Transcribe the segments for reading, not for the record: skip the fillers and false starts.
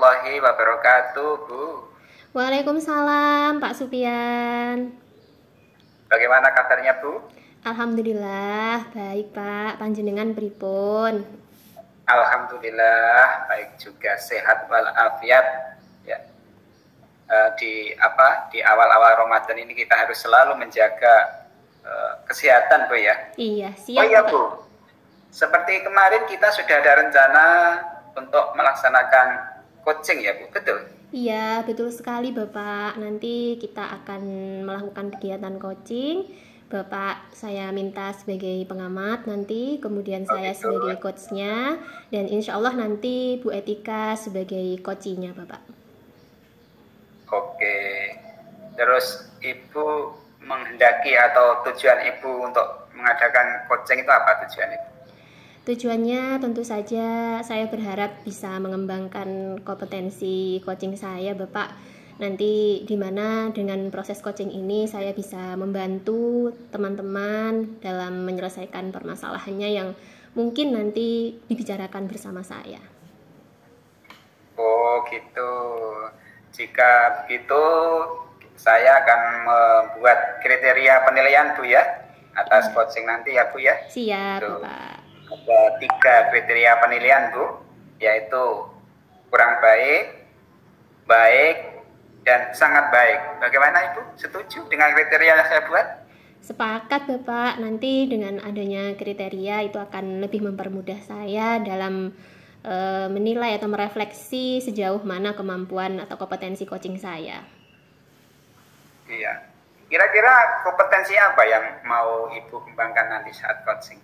warahmatullahi wabarakatuh, Bu. Waalaikumsalam Pak Supian. Bagaimana kabarnya, Bu? Alhamdulillah baik Pak. Panjenengan pripun? Alhamdulillah baik juga, sehat walafiat. Ya, di awal-awal Ramadan ini kita harus selalu menjaga kesehatan, Bu ya. Iya, Oh siap iya, Pak. Bu. Seperti kemarin kita sudah ada rencana untuk melaksanakan coaching ya, Bu. Betul? Iya, betul sekali Bapak. Nanti kita akan melakukan kegiatan coaching. Bapak saya minta sebagai pengamat nanti, kemudian Oh saya gitu. sebagai coachnya, dan insya Allah nanti Bu Etika sebagai coachingnya Bapak. Oke. Terus Ibu menghendaki atau tujuan Ibu untuk mengadakan coaching itu apa tujuan Ibu? Tujuannya tentu saja saya berharap bisa mengembangkan kompetensi coaching saya, Bapak. Nanti di mana dengan proses coaching ini saya bisa membantu teman-teman dalam menyelesaikan permasalahannya yang mungkin nanti dibicarakan bersama saya. Oh gitu. Jika begitu saya akan membuat kriteria penilaian Bu ya atas coaching nanti ya Bu ya. Siap, Tuh. Bapak. Ada 3 kriteria penilaian Bu, yaitu kurang baik, baik, dan sangat baik. Bagaimana Ibu? Setuju dengan kriteria yang saya buat? Sepakat Bapak, nanti dengan adanya kriteria itu akan lebih mempermudah saya dalam menilai atau merefleksi sejauh mana kemampuan atau kompetensi coaching saya. Iya. Kira-kira kompetensi apa yang mau Ibu kembangkan nanti saat coaching?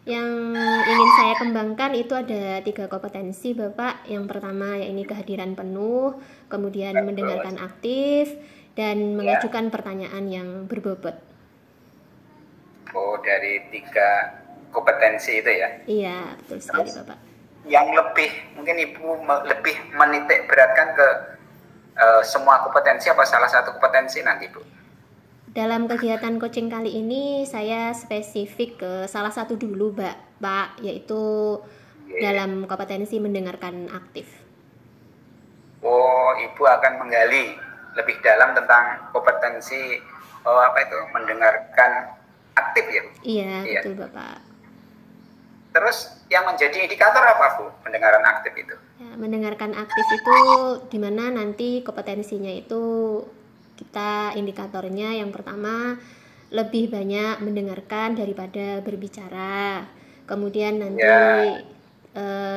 Yang ingin saya kembangkan itu ada 3 kompetensi Bapak. Yang pertama yakni kehadiran penuh, kemudian mendengarkan aktif, dan mengajukan pertanyaan yang berbobot. Oh, dari 3 kompetensi itu ya? Iya, betul sekali Bapak. Yang lebih, mungkin Ibu lebih menitik beratkan ke semua kompetensi apa salah satu kompetensi nanti Bu? Dalam kegiatan coaching kali ini saya spesifik ke salah satu dulu Pak, yaitu dalam kompetensi mendengarkan aktif. Oh, Ibu akan menggali lebih dalam tentang kompetensi mendengarkan aktif ya Bu? Iya, betul Bapak. Terus yang menjadi indikator apa Bu pendengaran aktif itu? Ya, mendengarkan aktif itu dimana nanti kompetensinya itu kita indikatornya yang pertama lebih banyak mendengarkan daripada berbicara. Kemudian nanti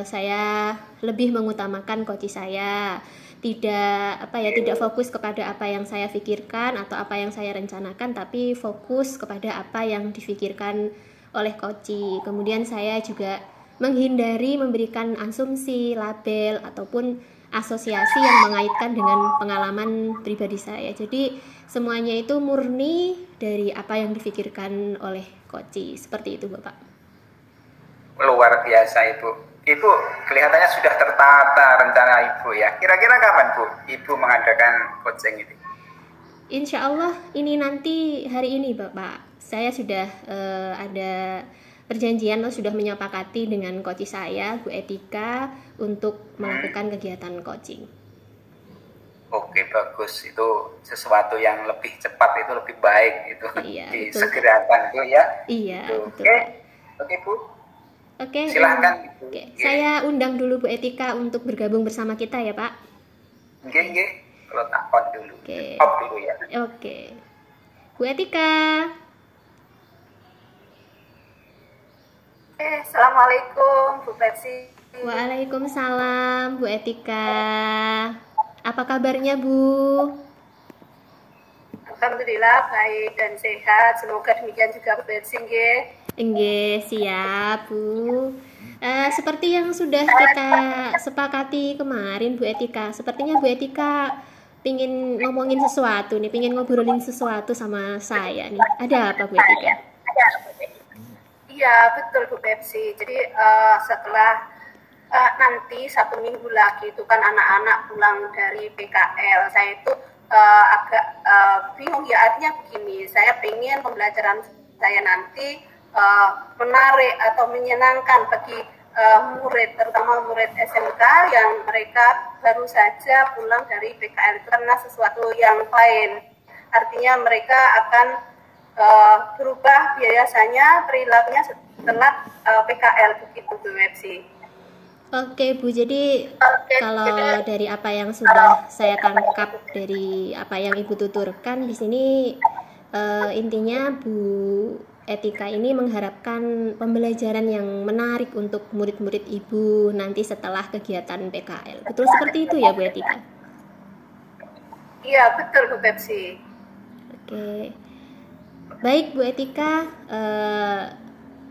saya lebih mengutamakan coach saya, tidak fokus kepada apa yang saya pikirkan atau apa yang saya rencanakan, tapi fokus kepada apa yang difikirkan oleh coach. Kemudian saya juga menghindari memberikan asumsi, label ataupun asosiasi yang mengaitkan dengan pengalaman pribadi saya. Jadi semuanya itu murni dari apa yang difikirkan oleh coach. Seperti itu Bapak. Luar biasa Ibu. Ibu kelihatannya sudah tertata rencana Ibu ya. Kira-kira kapan Bu Ibu mengadakan coaching ini? Insya Allah ini nanti hari ini Bapak. Saya sudah ada perjanjian atau sudah menyepakati dengan coach saya, Bu Etika, untuk melakukan kegiatan coaching. Oke, bagus. Itu sesuatu yang lebih cepat, itu lebih baik itu. Iya, disegerakan Bu ya. Iya, betul. Oke Bu. Oke, silahkan. Oke. Saya undang dulu Bu Etika untuk bergabung bersama kita ya Pak. Oke. Kalau tak on dulu. Oke. Off dulu ya. Oke. Bu Etika. Assalamualaikum Bu Persi. Waalaikumsalam Bu Etika. Apa kabarnya Bu? Alhamdulillah baik dan sehat. Semoga demikian juga Bu Persi nggih. Nggih, siap Bu. Seperti yang sudah kita sepakati kemarin Bu Etika, sepertinya Bu Etika pingin ngomongin sesuatu nih, pingin ngobrolin sesuatu sama saya nih. Ada apa Bu Etika? Iya betul Bu Pepsi. Jadi setelah nanti 1 minggu lagi itu kan anak-anak pulang dari PKL, saya itu agak bingung ya. Artinya begini, saya pengen pembelajaran saya nanti menarik atau menyenangkan bagi murid, terutama murid SMK yang mereka baru saja pulang dari PKL itu karena sesuatu yang lain. Artinya mereka akan berubah biasanya perilakunya setelah PKL begitu Bu Websi. Oke Bu, jadi kalau dari apa yang sudah saya tangkap dari apa yang Ibu tuturkan di sini, intinya Bu Etika ini mengharapkan pembelajaran yang menarik untuk murid-murid Ibu nanti setelah kegiatan PKL. Betul seperti itu ya Bu Etika? Iya betul Bu Pepsi. Oke, baik Bu Etika,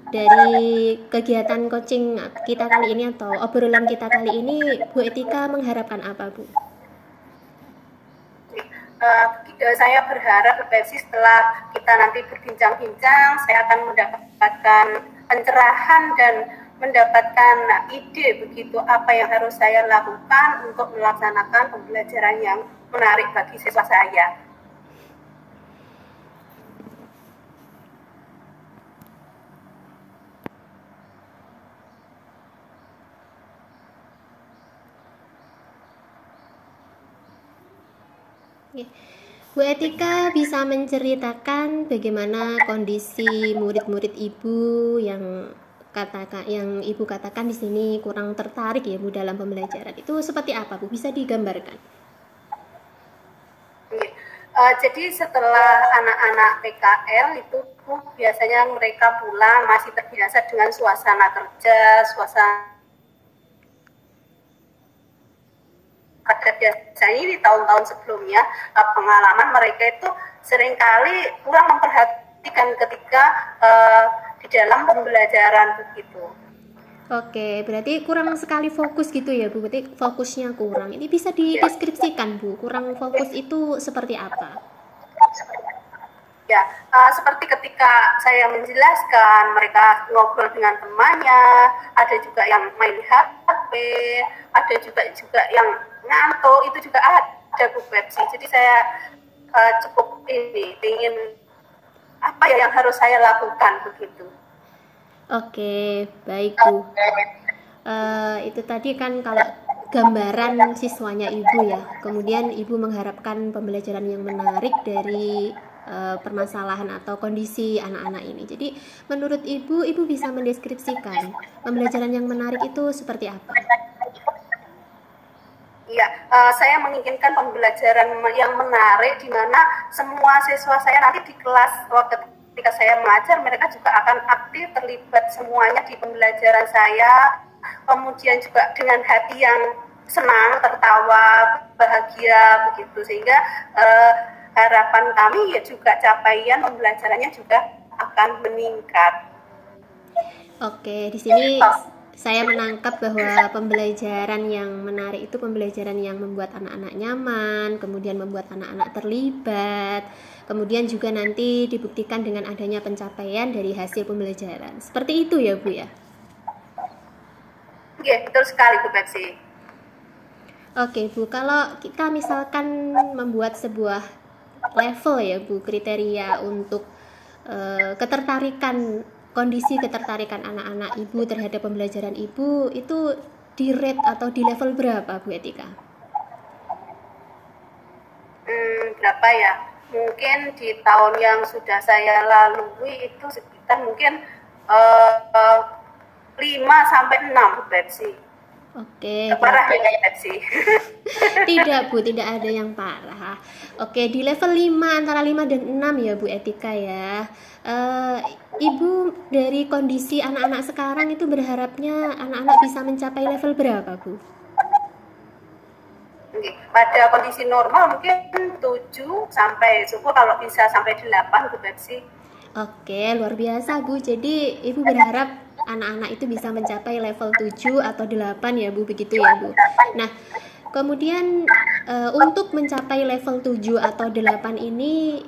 dari kegiatan coaching kita kali ini atau obrolan kita kali ini, Bu Etika mengharapkan apa Bu? Saya berharap Bu Pepsi setelah kita nanti berbincang-bincang, saya akan mendapatkan pencerahan dan mendapatkan ide begitu apa yang harus saya lakukan untuk melaksanakan pembelajaran yang menarik bagi siswa saya. Bu Etika bisa menceritakan bagaimana kondisi murid-murid Ibu yang Ibu katakan di sini kurang tertarik ya Bu dalam pembelajaran. Itu seperti apa Bu? Bisa digambarkan? Jadi setelah anak-anak PKL itu biasanya mereka pulang masih terbiasa dengan suasana kerja, suasana pada biasanya di tahun-tahun sebelumnya pengalaman mereka itu seringkali kurang memperhatikan ketika di dalam pembelajaran begitu. Oke, berarti kurang sekali fokus gitu ya Bu, berarti fokusnya kurang. Ini bisa dideskripsikan Bu, kurang fokus itu seperti apa? Ya, seperti ketika saya menjelaskan, mereka ngobrol dengan temannya, ada juga yang main HP, ada juga yang ngantuk, itu juga ada Bu Pepsi. Jadi saya cukup ingin apa ya yang harus saya lakukan begitu. Oke, baik Bu. Itu tadi kan kalau gambaran siswanya Ibu ya. Kemudian Ibu mengharapkan pembelajaran yang menarik dari permasalahan atau kondisi anak-anak ini. Jadi menurut Ibu bisa mendeskripsikan pembelajaran yang menarik itu seperti apa? Iya, saya menginginkan pembelajaran yang menarik di mana semua siswa saya nanti di kelas ketika saya mengajar mereka juga akan aktif terlibat semuanya di pembelajaran saya, kemudian juga dengan hati yang senang, tertawa, bahagia begitu, sehingga harapan kami ya juga capaian pembelajarannya juga akan meningkat. Oke, di sini saya menangkap bahwa pembelajaran yang menarik itu pembelajaran yang membuat anak-anak nyaman, kemudian membuat anak-anak terlibat, kemudian juga nanti dibuktikan dengan adanya pencapaian dari hasil pembelajaran. Seperti itu ya Bu ya? Iya, betul sekali Bu Betsy. Oke Bu, kalau kita misalkan membuat sebuah level ya Bu, kriteria untuk kondisi ketertarikan anak-anak Ibu terhadap pembelajaran Ibu itu di rate atau di level berapa Bu Etika? Berapa ya? Mungkin di tahun yang sudah saya lalui itu sekitar mungkin 5-6 Bu Betsy. Oke. Parah ya kayak Betsy. Tidak Bu, tidak ada yang parah. Oke, di level 5, antara 5 dan 6 ya Bu Etika ya. Ibu dari kondisi anak-anak sekarang itu berharapnya anak-anak bisa mencapai level berapa Bu? Pada kondisi normal mungkin 7 sampai 10, kalau bisa sampai 8 Bu Betsy. Oke, luar biasa Bu. Jadi Ibu berharap anak-anak itu bisa mencapai level 7 atau 8 ya Bu, begitu ya Bu. Nah, kemudian untuk mencapai level 7 atau 8 ini,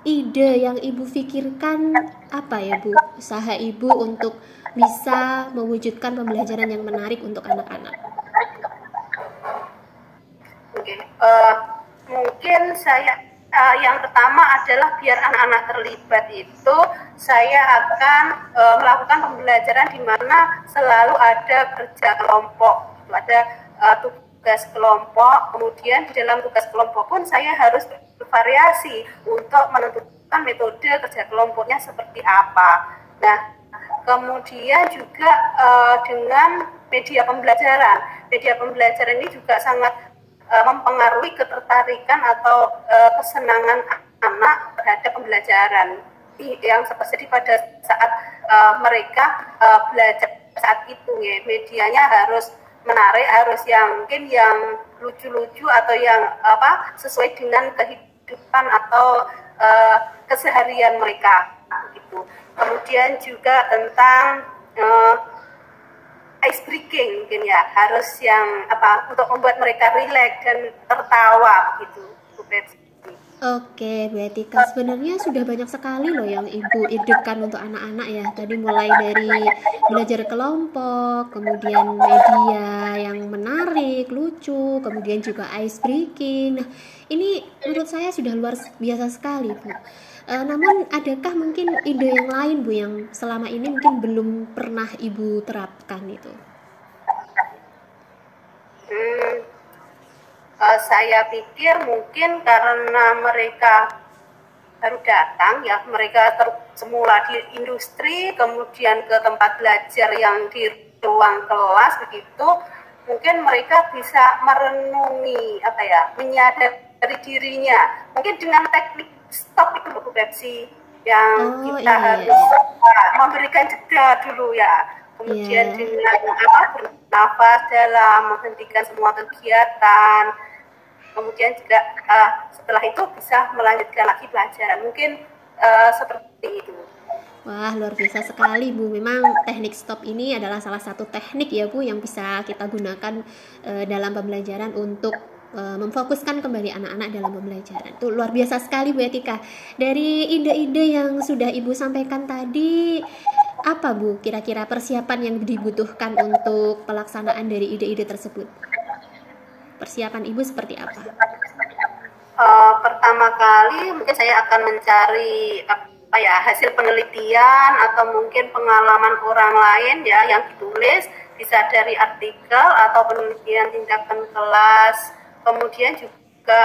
ide yang Ibu pikirkan apa ya Bu? Usaha Ibu untuk bisa mewujudkan pembelajaran yang menarik untuk anak-anak. Mungkin saya yang pertama adalah biar anak-anak terlibat itu saya akan melakukan pembelajaran di mana selalu ada kerja kelompok, ada tugas kelompok. Kemudian di dalam tugas kelompok pun saya harus bervariasi untuk menentukan metode kerja kelompoknya seperti apa. Nah, kemudian juga dengan media pembelajaran. Media pembelajaran ini juga sangat mempengaruhi ketertarikan atau kesenangan anak terhadap pembelajaran yang terjadi pada saat mereka belajar saat itu ya. Medianya harus menarik, harus yang mungkin yang lucu-lucu atau yang sesuai dengan kehidupan atau keseharian mereka gitu. Kemudian juga tentang ice breaking mungkin ya, harus yang untuk membuat mereka rileks dan tertawa gitu, Bu Betsy. Oke, Bu Etika, sebenarnya sudah banyak sekali loh yang Ibu idekan untuk anak-anak ya. Tadi mulai dari belajar kelompok, kemudian media yang menarik, lucu, kemudian juga ice breaking. Nah, ini menurut saya sudah luar biasa sekali, Bu. Namun adakah mungkin ide yang lain, Bu, yang selama ini mungkin belum pernah Ibu terapkan itu? Saya pikir mungkin karena mereka baru datang ya, mereka semula di industri, kemudian ke tempat belajar yang di ruang kelas begitu, mungkin mereka bisa merenungi menyadari dirinya, mungkin dengan teknik stop itu Bu Betsy, yang kita harus memberikan jeda dulu ya, kemudian dengan bernafas dalam, menghentikan semua kegiatan, kemudian juga setelah itu bisa melanjutkan lagi pelajaran, mungkin seperti itu. Wah, luar biasa sekali, Bu. Memang teknik stop ini adalah salah satu teknik ya, Bu, yang bisa kita gunakan dalam pembelajaran untuk memfokuskan kembali anak-anak dalam pembelajaran. Itu luar biasa sekali, Bu Etika. Dari ide-ide yang sudah Ibu sampaikan tadi, apa, Bu, kira-kira persiapan yang dibutuhkan untuk pelaksanaan dari ide-ide tersebut? Persiapan Ibu seperti apa? Pertama kali mungkin saya akan mencari hasil penelitian atau mungkin pengalaman orang lain ya yang ditulis, bisa dari artikel atau penelitian tindakan kelas. Kemudian juga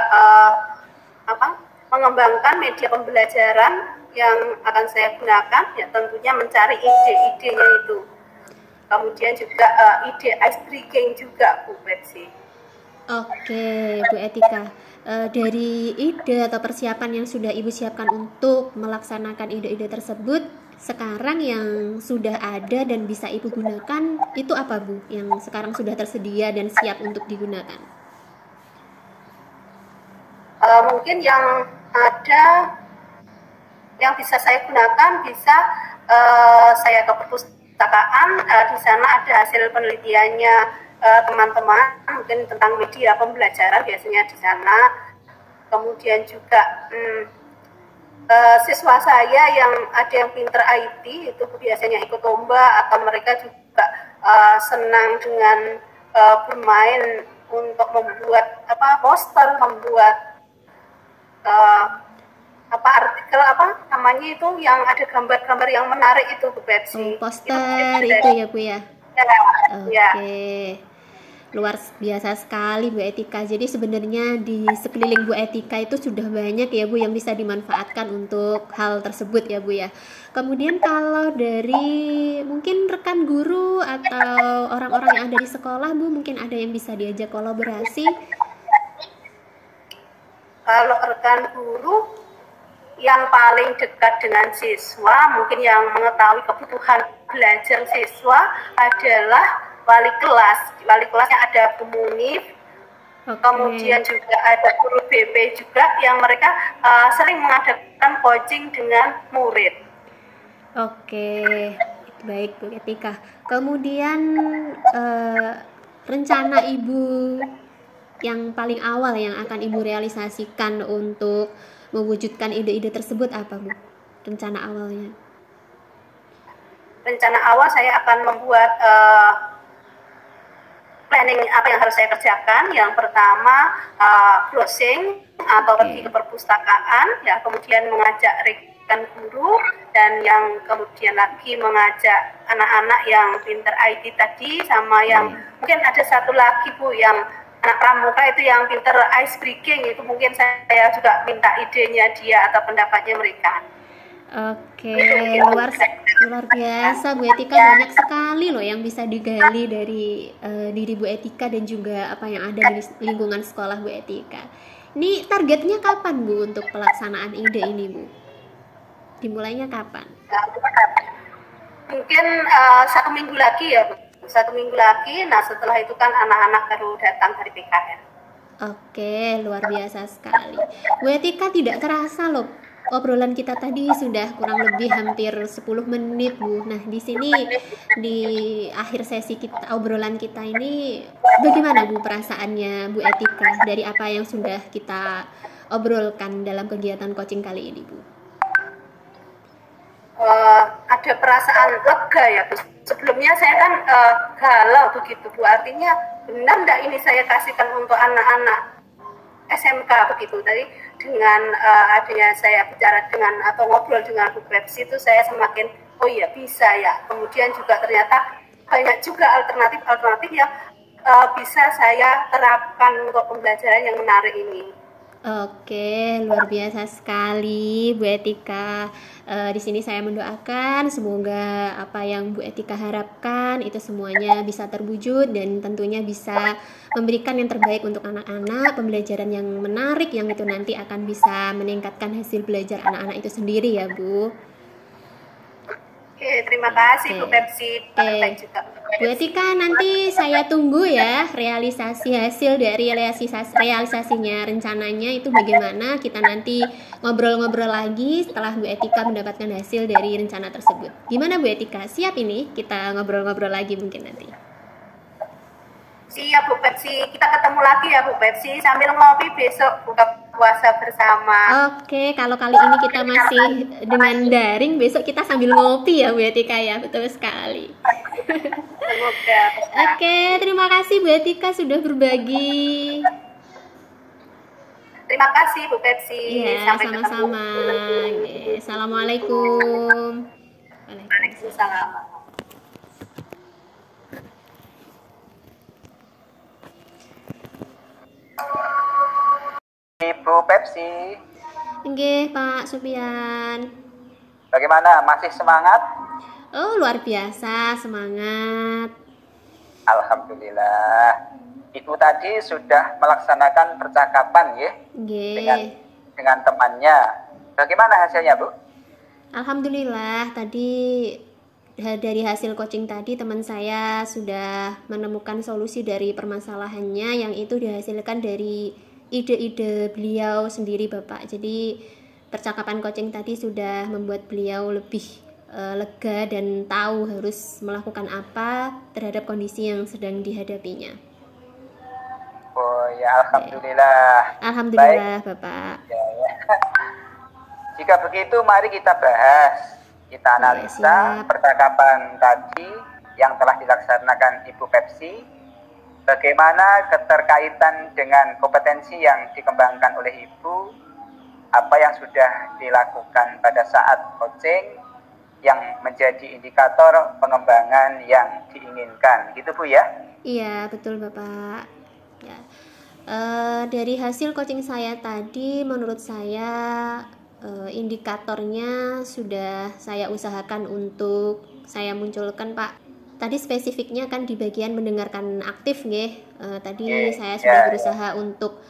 mengembangkan media pembelajaran yang akan saya gunakan, ya tentunya mencari ide-idenya itu. Kemudian juga ide ice breaking juga, Bu Betsy. Oke, Bu Etika. Dari ide atau persiapan yang sudah Ibu siapkan untuk melaksanakan ide-ide tersebut, sekarang yang sudah ada dan bisa Ibu gunakan, itu apa, Bu? Yang sekarang sudah tersedia dan siap untuk digunakan? Mungkin yang ada, yang bisa saya gunakan, bisa saya ke perpustakaan, di sana ada hasil penelitiannya teman-teman, mungkin tentang media pembelajaran biasanya di sana. Kemudian juga siswa saya yang ada yang pinter IT itu biasanya ikut lomba, atau mereka juga senang dengan bermain untuk membuat poster, membuat artikel namanya itu yang ada gambar-gambar yang menarik itu, Bu Betsy. Poster itu ya, Bu ya. Oke. Luar biasa sekali, Bu Etika. Jadi sebenarnya di sekeliling Bu Etika itu sudah banyak ya, Bu, yang bisa dimanfaatkan untuk hal tersebut ya, Bu ya. Kemudian kalau dari mungkin rekan guru atau orang-orang yang ada di sekolah, Bu, mungkin ada yang bisa diajak kolaborasi? Kalau rekan guru yang paling dekat dengan siswa, mungkin yang mengetahui kebutuhan belajar siswa adalah wali kelas. Wali kelasnya ada Bu Munif, kemudian juga ada guru BP juga, yang mereka sering mengadakan coaching dengan murid. Oke, baik, Bu Etika. Kemudian rencana Ibu yang paling awal yang akan Ibu realisasikan untuk mewujudkan ide-ide tersebut apa, Bu? Rencana awalnya? Rencana awal saya akan membuat planning apa yang harus saya kerjakan. Yang pertama browsing atau pergi ke perpustakaan, ya, kemudian mengajak rekan guru, dan yang kemudian lagi mengajak anak-anak yang pinter IT tadi, sama yang mungkin ada satu lagi Bu yang anak pramuka itu yang pinter ice breaking, itu mungkin saya juga minta idenya dia atau pendapatnya mereka. Oke, luar biasa Bu Etika, banyak sekali loh yang bisa digali dari diri Bu Etika dan juga apa yang ada di lingkungan sekolah Bu Etika. Ini targetnya kapan Bu untuk pelaksanaan ide ini Bu? Dimulainya kapan? Mungkin 1 minggu lagi ya Bu. 1 minggu lagi, nah setelah itu kan anak-anak baru datang dari PKR. Oke, luar biasa sekali. Bu Etika, tidak terasa loh, obrolan kita tadi sudah kurang lebih hampir 10 menit Bu. Nah di sini di akhir sesi kita, obrolan kita ini, bagaimana Bu perasaannya Bu Etika dari apa yang sudah kita obrolkan dalam kegiatan coaching kali ini Bu? Ada perasaan lega ya Bu. Sebelumnya saya kan galau begitu Bu, artinya benar enggak ini saya kasihkan untuk anak-anak SMK begitu. Tadi dengan adanya saya bicara dengan atau ngobrol dengan Bu Pepsi itu saya semakin oh iya bisa ya. Kemudian juga ternyata banyak juga alternatif yang bisa saya terapkan untuk pembelajaran yang menarik ini. Oke, luar biasa sekali Bu Etika. Di sini saya mendoakan semoga apa yang Bu Etika harapkan itu semuanya bisa terwujud dan tentunya bisa memberikan yang terbaik untuk anak-anak, pembelajaran yang menarik yang itu nanti akan bisa meningkatkan hasil belajar anak-anak itu sendiri ya Bu. Oke, terima kasih Bu Pepsi. Juga Bu Etika, nanti saya tunggu ya realisasi hasil dari realisasinya, rencananya itu bagaimana. Kita nanti ngobrol-ngobrol lagi setelah Bu Etika mendapatkan hasil dari rencana tersebut. Gimana Bu Etika? Siap ini? Kita ngobrol-ngobrol lagi mungkin nanti. Siap Bu Pepsi, kita ketemu lagi ya Bu Pepsi sambil ngopi besok buka puasa bersama. Oke, kalau kali ini kita masih dengan daring, besok kita sambil ngopi ya Bu Etika ya, betul sekali. Semoga. Oke, terima kasih Bu Etika sudah berbagi. Terima kasih Bu Pepsi. Iya, sama-sama. Assalamualaikum. Waalaikumsalam. Ibu Pepsi. Nggih, Pak Supian. Bagaimana? Masih semangat? Oh, luar biasa, semangat. Alhamdulillah. Ibu tadi sudah melaksanakan percakapan ya dengan temannya. Bagaimana hasilnya, Bu? Alhamdulillah, tadi dari hasil coaching tadi teman saya sudah menemukan solusi dari permasalahannya yang itu dihasilkan dari ide-ide beliau sendiri Bapak. Jadi percakapan coaching tadi sudah membuat beliau lebih lega dan tahu harus melakukan apa terhadap kondisi yang sedang dihadapinya. Oh ya, alhamdulillah. Alhamdulillah. Baik. Bapak. Ya. Jika begitu mari kita bahas, kita analisa percakapan tadi yang telah dilaksanakan Ibu Pepsi. Bagaimana keterkaitan dengan kompetensi yang dikembangkan oleh Ibu, apa yang sudah dilakukan pada saat coaching yang menjadi indikator pengembangan yang diinginkan, gitu Bu ya? Iya, betul Bapak. Ya. Dari hasil coaching saya tadi, menurut saya indikatornya sudah saya usahakan untuk saya munculkan Pak. Tadi spesifiknya kan di bagian mendengarkan aktif nggih. Tadi saya sudah berusaha untuk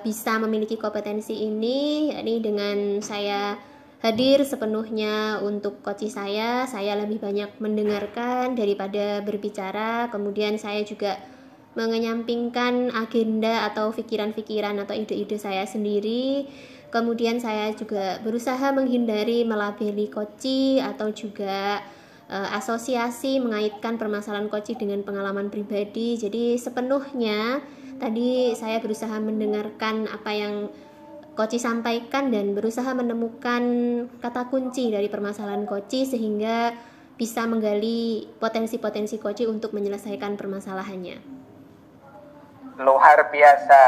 bisa memiliki kompetensi ini, yakni dengan saya hadir sepenuhnya untuk coach saya lebih banyak mendengarkan daripada berbicara. Kemudian saya juga mengenyampingkan agenda atau pikiran-pikiran atau ide-ide saya sendiri. Kemudian saya juga berusaha menghindari melabeli coach atau juga asosiasi mengaitkan permasalahan coaching dengan pengalaman pribadi. Jadi sepenuhnya tadi saya berusaha mendengarkan apa yang coach sampaikan dan berusaha menemukan kata kunci dari permasalahan coach sehingga bisa menggali potensi-potensi coach untuk menyelesaikan permasalahannya. luar biasa.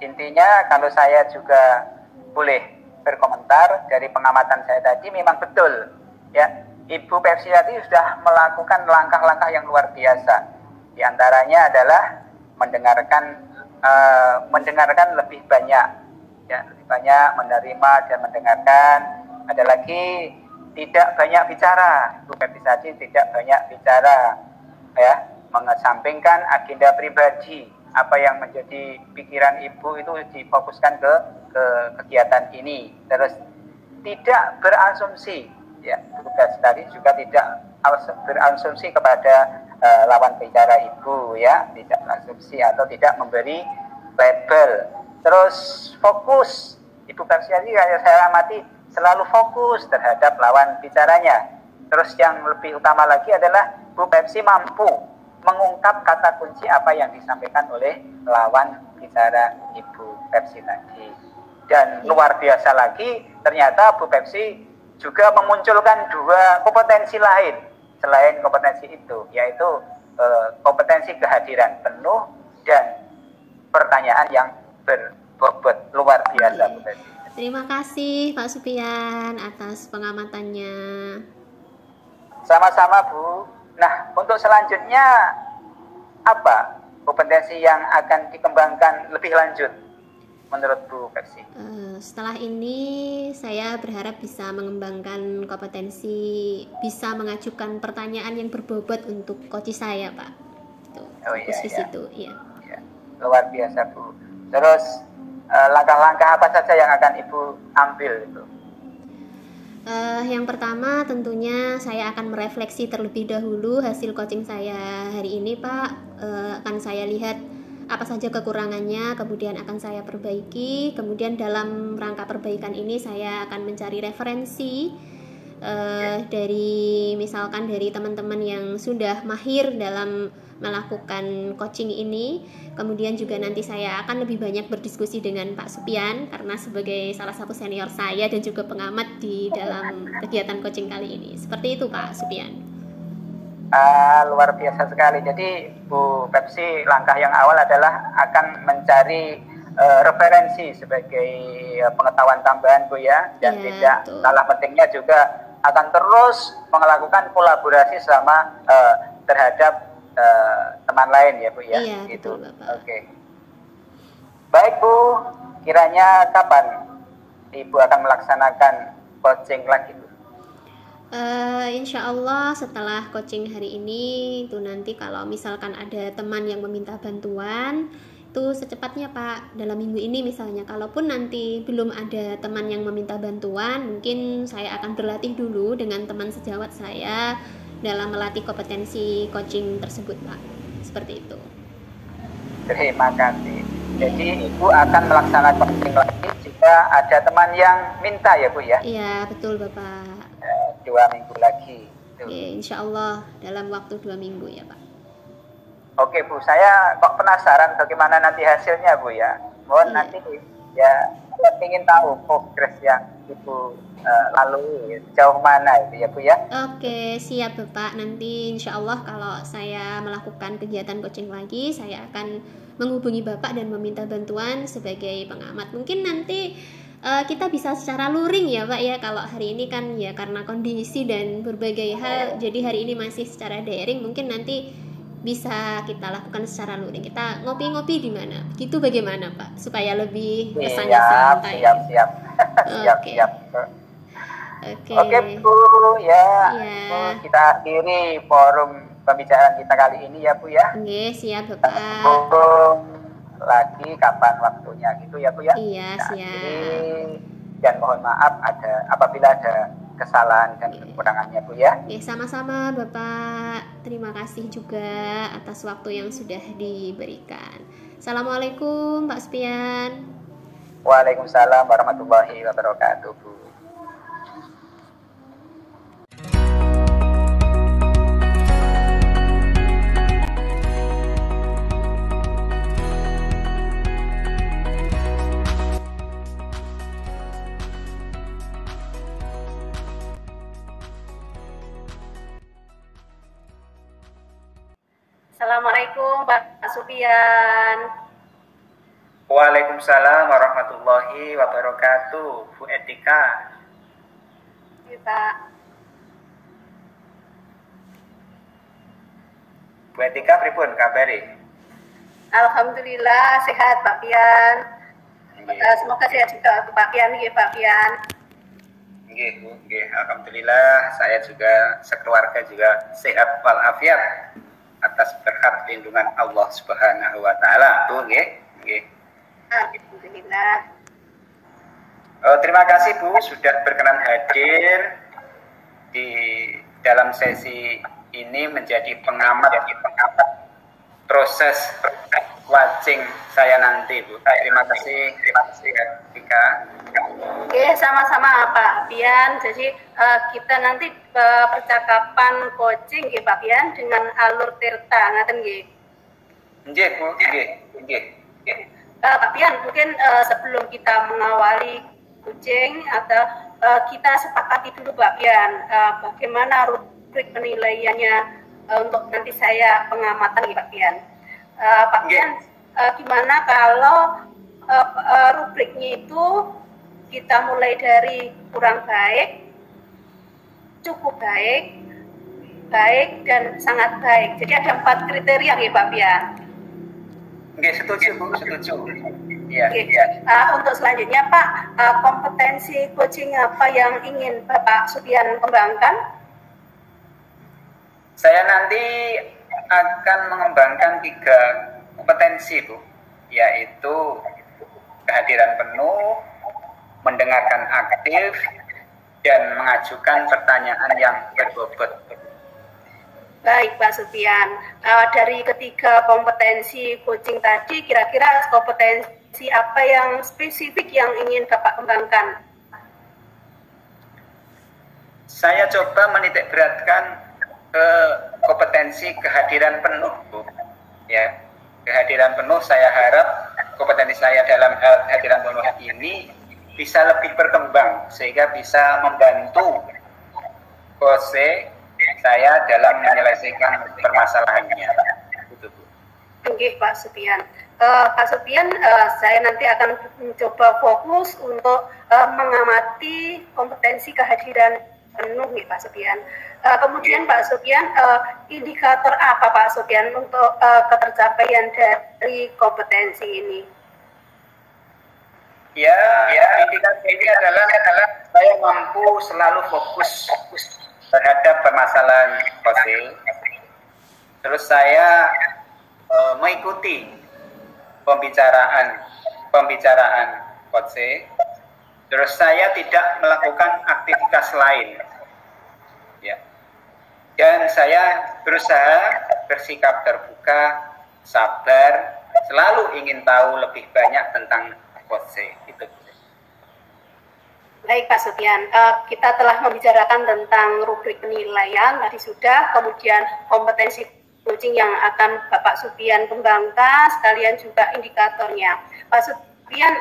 Intinya kalau saya juga boleh berkomentar dari pengamatan saya tadi, memang betul ya, Ibu Pepsi tadi sudah melakukan langkah-langkah yang luar biasa. Di antaranya adalah mendengarkan lebih banyak, ya, lebih banyak menerima dan mendengarkan. Ada lagi tidak banyak bicara. Ibu Pepsi tadi tidak banyak bicara, ya, mengesampingkan agenda pribadi. Apa yang menjadi pikiran ibu itu difokuskan ke kegiatan ini. Terus tidak berasumsi, ya, tugas tadi juga tidak berasumsi kepada lawan bicara ibu, ya, tidak berasumsi atau tidak memberi label. Terus fokus, Ibu Pepsi kayak saya amati selalu fokus terhadap lawan bicaranya. Terus yang lebih utama lagi adalah Bu Pepsi mampu mengungkap kata kunci apa yang disampaikan oleh lawan bicara Ibu Pepsi tadi. Dan luar biasa lagi, ternyata Bu Pepsi juga memunculkan dua kompetensi lain selain kompetensi itu, yaitu kompetensi kehadiran penuh dan pertanyaan yang berbobot. Luar biasa, Bu Pepsi. Terima kasih Pak Supian atas pengamatannya. Sama-sama, Bu. Nah, untuk selanjutnya apa kompetensi yang akan dikembangkan lebih lanjut menurut Bu Pepsi? Setelah ini saya berharap bisa mengembangkan kompetensi, bisa mengajukan pertanyaan yang berbobot untuk coach saya, Pak. Tuh, fokus di situ, iya. Ya. Luar biasa, Bu. Terus langkah-langkah apa saja yang akan Ibu ambil itu? Yang pertama tentunya saya akan merefleksi terlebih dahulu hasil coaching saya hari ini, Pak. Akan saya lihat apa saja kekurangannya, kemudian akan saya perbaiki. Kemudian dalam rangka perbaikan ini saya akan mencari referensi dari misalkan dari teman-teman yang sudah mahir dalam melakukan coaching ini. Kemudian juga nanti saya akan lebih banyak berdiskusi dengan Pak Supian karena sebagai salah satu senior saya dan juga pengamat di dalam kegiatan coaching kali ini. Seperti itu, Pak Supian. Luar biasa sekali. Jadi Bu Pepsi langkah yang awal adalah akan mencari referensi sebagai pengetahuan tambahan, Bu, ya, dan tidak kalah pentingnya juga akan terus melakukan kolaborasi sama terhadap teman lain, ya, Bu, ya. Iya, gitu. betul, Bapak. Oke. Baik, Bu, kiranya kapan Ibu akan melaksanakan coaching lagi, Bu? Insya Allah setelah coaching hari ini itu nanti kalau misalkan ada teman yang meminta bantuan itu secepatnya, Pak, dalam minggu ini misalnya. Kalaupun nanti belum ada teman yang meminta bantuan, mungkin saya akan berlatih dulu dengan teman sejawat saya dalam melatih kompetensi coaching tersebut, Pak. Seperti itu. Terima kasih. Jadi Ibu akan melaksanakan coaching lagi jika ada teman yang minta, ya, Bu, ya? Iya, betul, Bapak. 2 minggu lagi. Oke, insya Allah dalam waktu 2 minggu, ya, Pak. Oke, Bu, saya kok penasaran bagaimana nanti hasilnya, Bu, ya. Mohon nanti ya ingin tahu progres yang Ibu lalui jauh mana itu, ya, Bu, ya. Oke, siap, Bapak. Nanti insya Allah kalau saya melakukan kegiatan coaching lagi, saya akan menghubungi Bapak dan meminta bantuan sebagai pengamat. Mungkin nanti kita bisa secara luring, ya, Pak, ya. Kalau hari ini kan ya karena kondisi dan berbagai hal, jadi hari ini masih secara daring. Mungkin nanti bisa kita lakukan secara luring. Kita ngopi-ngopi di mana? Begitu bagaimana, Pak? Supaya lebih kesannya santai. Siap. Oke. Oke, Bu, ya. Bu, kita akhiri forum pembicaraan kita kali ini, ya, Bu, ya. Oke, siap, Bapak. Lagi kapan waktunya gitu, ya, Bu, ya. Iya, siap. Dan mohon maaf apabila ada kesalahan dan kekurangannya, Bu, ya. Oke, sama-sama, Bapak. Terima kasih juga atas waktu yang sudah diberikan. Assalamualaikum, Pak Supian. Waalaikumsalam warahmatullahi wabarakatuh, Bu. Assalamualaikum Pak Supian. Waalaikumsalam warahmatullahi wabarakatuh. Bu Etika. Ya, Pak. Bu Etika pripun kabari? Alhamdulillah sehat Pak Pian. Nggih. Semoga sehat juga untuk Pak Pian, ya Pak Pian. Nggih, Bu. Nggih, alhamdulillah saya juga sekeluarga juga sehat walafiat atas berkat lindungan Allah Subhanahu wa taala. Bu, nggih. Nggih. Alhamdulillah. Terima kasih Bu sudah berkenan hadir di dalam sesi ini menjadi pengamat proses watching saya nanti Bu. Terima kasih Tika. Oke, sama-sama Pak Pian. Jadi kita nanti percakapan coaching ya Pak Pian dengan alur Tirta, ngaten nggih. Nggih Bu, nggih, nggih. Pak Pian, mungkin sebelum kita mengawali coaching atau kita sepakati dulu Pak Pian, bagaimana rubrik penilaiannya untuk nanti saya pengamatan ya Pak Pian. Pak Pian, gimana kalau rubriknya itu kita mulai dari kurang baik, cukup baik, baik, dan sangat baik. Jadi ada 4 kriteria ya Pak Pian. Nggih, setuju Bu, setuju. Iya, Oke. iya. Untuk selanjutnya Pak, kompetensi coaching apa yang ingin Bapak Supian kembangkan? Saya nanti akan mengembangkan 3 kompetensi Bu, yaitu kehadiran penuh, mendengarkan aktif, dan mengajukan pertanyaan yang berbobot. Baik Pak Supian, dari ketiga kompetensi coaching tadi, kira-kira kompetensi apa yang spesifik yang ingin Bapak kembangkan? Saya coba menitik beratkan ke kompetensi kehadiran penuh Bu. Ya, kehadiran penuh saya harap kompetensi saya dalam hal kehadiran penuh ini bisa lebih berkembang sehingga bisa membantu Kose saya dalam menyelesaikan permasalahannya. Gitu, Bu. Oke Pak Supian. Pak Supian, saya nanti akan mencoba fokus untuk mengamati kompetensi kehadiran penuh nih Pak Supian. Kemudian Pak Supian, indikator apa Pak Supian untuk ketercapaian dari kompetensi ini? Ya, indikator ini adalah saya mampu selalu fokus terhadap permasalahan Kose. Terus saya mengikuti pembicaraan Kose. Terus saya tidak melakukan aktivitas lain. Ya. Dan saya berusaha bersikap terbuka, sabar, selalu ingin tahu lebih banyak tentang Kose. Itu. Baik Pak Supian, kita telah membicarakan tentang rubrik penilaian tadi sudah, kemudian kompetensi coaching yang akan Bapak Supian kembangkan, sekalian juga indikatornya. Pak Supian,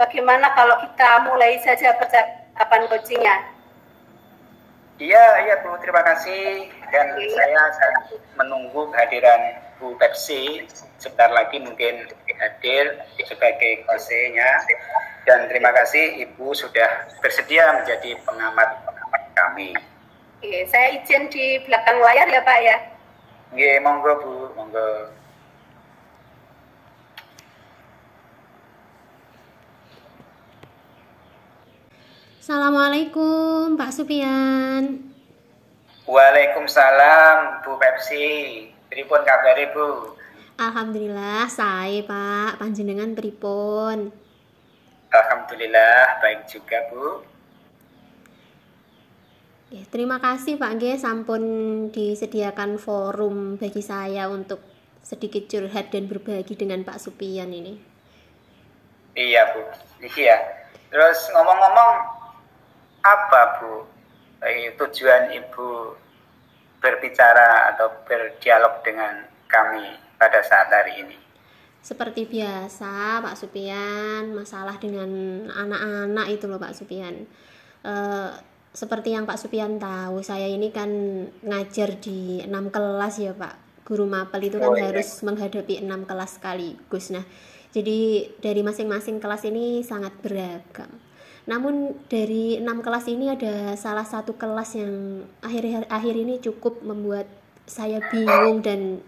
bagaimana kalau kita mulai saja percakapan coachingnya? Iya Bu, terima kasih. Dan saya sangat menunggu kehadiran Bu Pepsi. Sebentar lagi mungkin hadir sebagai Kose-nya. Dan terima kasih Ibu sudah bersedia menjadi pengamat kami. Oke, saya izin di belakang layar ya Pak ya. Nggih, monggo Bu, monggo. Assalamualaikum Pak Supian. Waalaikumsalam Bu Pepsi. Pripun kabare Bu? Alhamdulillah saya Pak, panjenengan pripun? Alhamdulillah baik juga Bu. Ya, terima kasih Pak G, sampun disediakan forum bagi saya untuk sedikit curhat dan berbagi dengan Pak Supian ini. Iya Bu, iya. Terus ngomong-ngomong, apa Bu tujuan Ibu berbicara atau berdialog dengan kami pada saat hari ini? Seperti biasa Pak Supian, masalah dengan anak-anak itu loh Pak Supian. Seperti yang Pak Supian tahu, saya ini kan ngajar di 6 kelas ya Pak. Guru mapel itu kan harus menghadapi 6 kelas sekaligus. Nah, Jadi dari masing-masing kelas ini sangat beragam. Namun dari 6 kelas ini ada salah satu kelas yang akhir ini cukup membuat saya bingung dan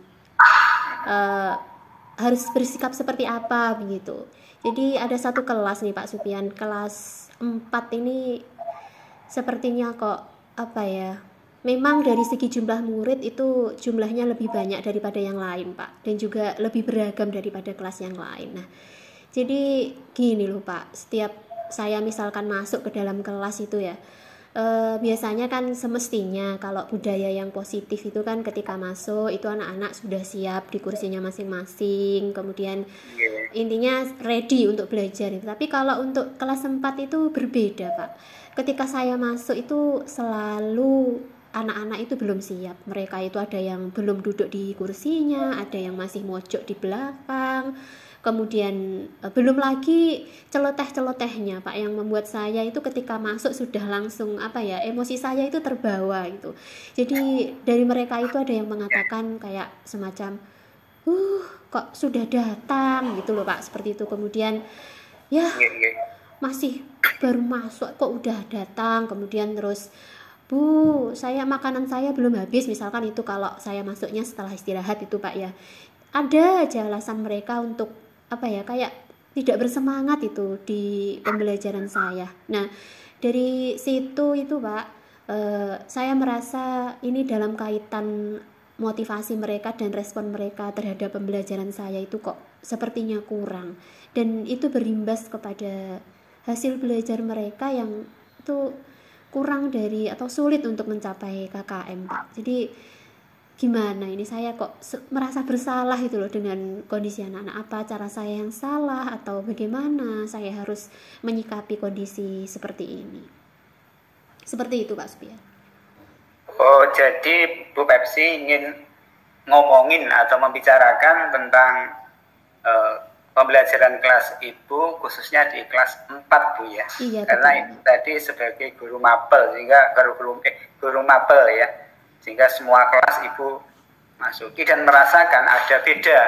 harus bersikap seperti apa begitu. Jadi ada satu kelas nih Pak Supian, kelas 4 ini sepertinya kok apa ya, memang dari segi jumlah murid itu jumlahnya lebih banyak daripada yang lain Pak, dan juga lebih beragam daripada kelas yang lain. Nah jadi gini loh Pak, setiap saya misalkan masuk ke dalam kelas itu ya, biasanya kan semestinya kalau budaya yang positif itu kan ketika masuk itu anak-anak sudah siap di kursinya masing-masing, kemudian intinya ready untuk belajar. Tapi kalau untuk kelas 4 itu berbeda Pak. Ketika saya masuk itu selalu anak-anak itu belum siap. Mereka itu ada yang belum duduk di kursinya, ada yang masih mojok di belakang. Kemudian belum lagi celoteh-celotehnya Pak, yang membuat saya itu ketika masuk sudah langsung apa ya, emosi saya itu terbawa gitu. Jadi dari mereka itu ada yang mengatakan kayak semacam kok sudah datang gitu loh Pak, seperti itu. Kemudian ya masih baru masuk kok udah datang. Kemudian terus, Bu, makanan saya belum habis, misalkan itu kalau saya masuknya setelah istirahat itu Pak ya. Ada aja alasan mereka untuk apa ya, kayak tidak bersemangat itu di pembelajaran saya. Nah dari situ itu Pak, saya merasa ini dalam kaitan motivasi mereka dan respon mereka terhadap pembelajaran saya itu kok sepertinya kurang, dan itu berimbas kepada hasil belajar mereka yang itu kurang dari atau sulit untuk mencapai KKM Pak. Jadi gimana ini, saya kok merasa bersalah itu loh dengan kondisi anak-anak. Apa cara saya yang salah atau bagaimana saya harus menyikapi kondisi seperti ini? Seperti itu Pak Supian. Oh, jadi Bu Pepsi ingin ngomongin atau membicarakan tentang pembelajaran kelas Ibu khususnya di kelas 4 Bu ya. Iya, karena betul. tadi sebagai guru mapel, sehingga guru mapel ya, sehingga semua kelas Ibu masuki dan merasakan ada beda.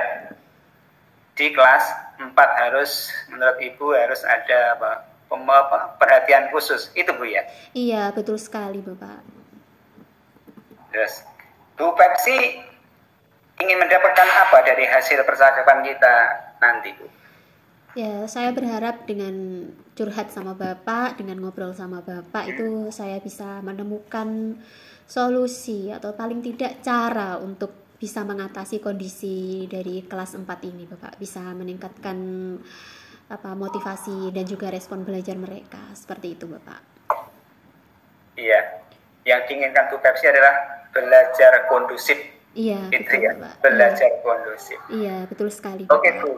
Di kelas 4 harus, menurut Ibu harus ada perhatian khusus, itu Bu ya? Iya, betul sekali Bapak. Terus Bu Pepsi ingin mendapatkan apa dari hasil percakapan kita nanti Bu? Ya, saya berharap dengan curhat sama Bapak, dengan ngobrol sama Bapak itu saya bisa menemukan solusi atau paling tidak cara untuk bisa mengatasi kondisi dari kelas 4 ini Bapak, bisa meningkatkan motivasi dan juga respon belajar mereka, seperti itu Bapak. Iya, yang diinginkan Bu Pepsi adalah belajar kondusif. Iya, itu betul, ya, Bapak. belajar kondusif. Iya, betul sekali Bapak. Oke Bu,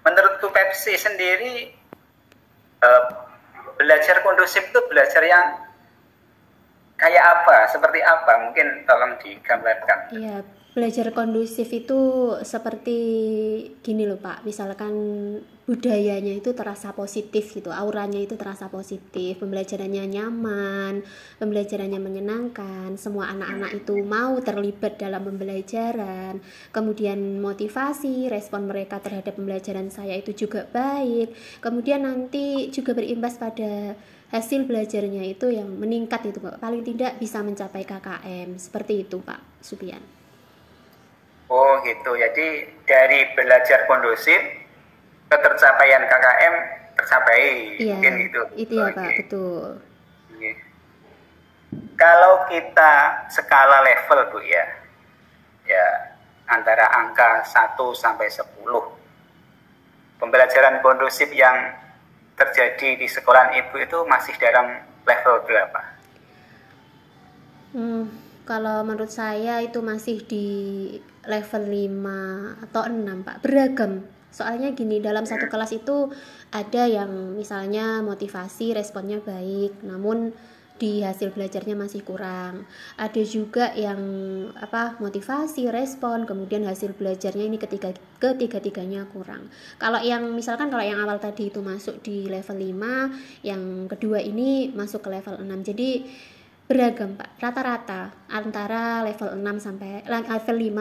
menurut Bu Pepsi sendiri belajar kondusif itu belajar yang kayak apa, seperti apa? Mungkin tolong digambarkan. Iya, belajar kondusif itu seperti gini loh Pak, misalkan budayanya itu terasa positif gitu, auranya itu terasa positif, pembelajarannya nyaman, pembelajarannya menyenangkan, semua anak-anak itu mau terlibat dalam pembelajaran, kemudian motivasi, respon mereka terhadap pembelajaran saya itu juga baik, kemudian nanti juga berimbas pada hasil belajarnya itu yang meningkat itu Pak, paling tidak bisa mencapai KKM, seperti itu Pak Supian. Oh gitu, jadi dari belajar kondusif ketercapaian KKM tercapai, Iya, mungkin gitu. itu ya Pak, betul. Oke. Kalau kita skala level Bu ya, antara angka 1 sampai 10, pembelajaran kondusif yang terjadi di sekolah Ibu itu masih dalam level berapa? Kalau menurut saya itu masih di level 5 atau 6 Pak, beragam. Soalnya gini, dalam satu kelas itu ada yang misalnya motivasi responnya baik, namun di hasil belajarnya masih kurang. Ada juga yang motivasi, respon, kemudian hasil belajarnya ini ketiga-tiganya kurang. Kalau yang misalkan kalau yang awal tadi itu masuk di level 5, yang kedua ini masuk ke level 6. Jadi beragam Pak, rata-rata antara level 5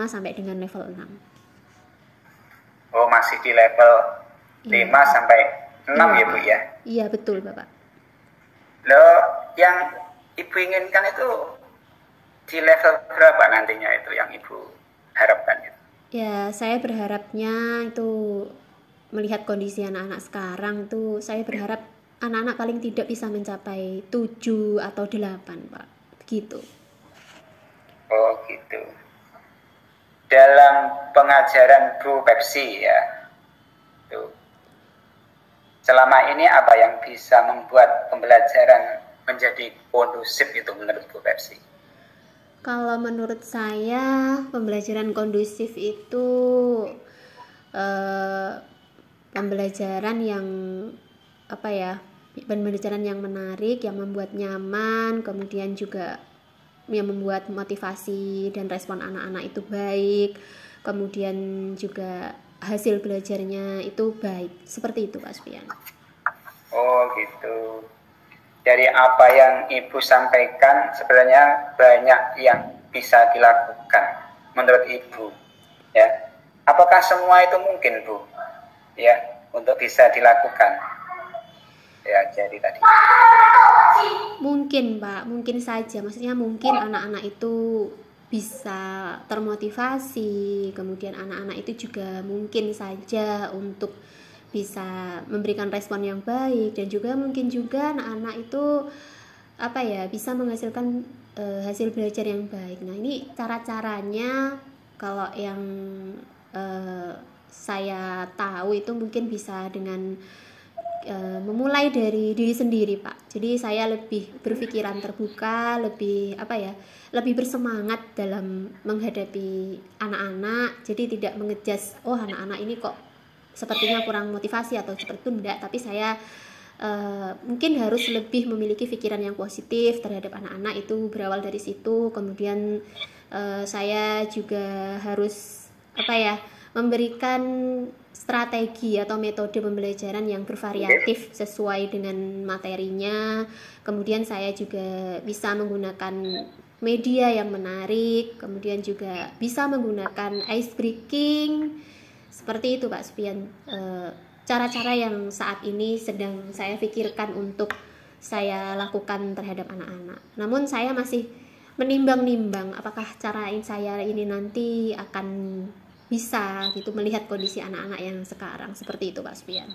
sampai dengan level 6. Oh, masih di level 5 sampai 6 ya Bu ya? Iya betul Bapak. Loh, yang Ibu inginkan itu di level berapa nantinya itu yang Ibu harapkan itu? Ya, saya berharapnya itu melihat kondisi anak-anak sekarang tuh, saya berharap anak-anak paling tidak bisa mencapai 7 atau 8, Pak. Begitu. Oh gitu. Dalam pengajaran Bu Pepsi ya, tuh, selama ini apa yang bisa membuat pembelajaran menjadi kondusif itu menurut Bu Pepsi? Kalau menurut saya pembelajaran kondusif itu pembelajaran yang apa ya, pembelajaran yang menarik, yang membuat nyaman, kemudian juga yang membuat motivasi dan respon anak-anak itu baik, kemudian juga hasil belajarnya itu baik. Seperti itu Pak Spian. Oh gitu. Dari apa yang Ibu sampaikan sebenarnya banyak yang bisa dilakukan menurut Ibu ya. Apakah semua itu mungkin Bu ya untuk bisa dilakukan ya? Jadi tadi Mungkin Pak, mungkin saja, maksudnya mungkin anak-anak itu bisa termotivasi, kemudian anak-anak itu juga mungkin saja untuk bisa memberikan respon yang baik, dan juga mungkin juga anak-anak itu apa ya, bisa menghasilkan hasil belajar yang baik. Nah ini cara-caranya kalau yang saya tahu itu mungkin bisa dengan memulai dari diri sendiri Pak. Jadi saya lebih berpikiran terbuka, lebih apa ya, lebih bersemangat dalam menghadapi anak-anak. Jadi tidak mengejas, oh anak-anak ini kok sepertinya kurang motivasi atau seperti itu, enggak. Tapi saya mungkin harus lebih memiliki pikiran yang positif terhadap anak-anak, itu berawal dari situ. Kemudian saya juga harus apa ya, memberikan strategi atau metode pembelajaran yang bervariatif sesuai dengan materinya. Kemudian saya juga bisa menggunakan media yang menarik, kemudian juga bisa menggunakan ice breaking. Seperti itu Pak Spian, cara-cara yang saat ini sedang saya pikirkan untuk saya lakukan terhadap anak-anak. Namun saya masih menimbang-nimbang apakah cara saya ini nanti akan bisa gitu melihat kondisi anak-anak yang sekarang. Seperti itu Pak Spian.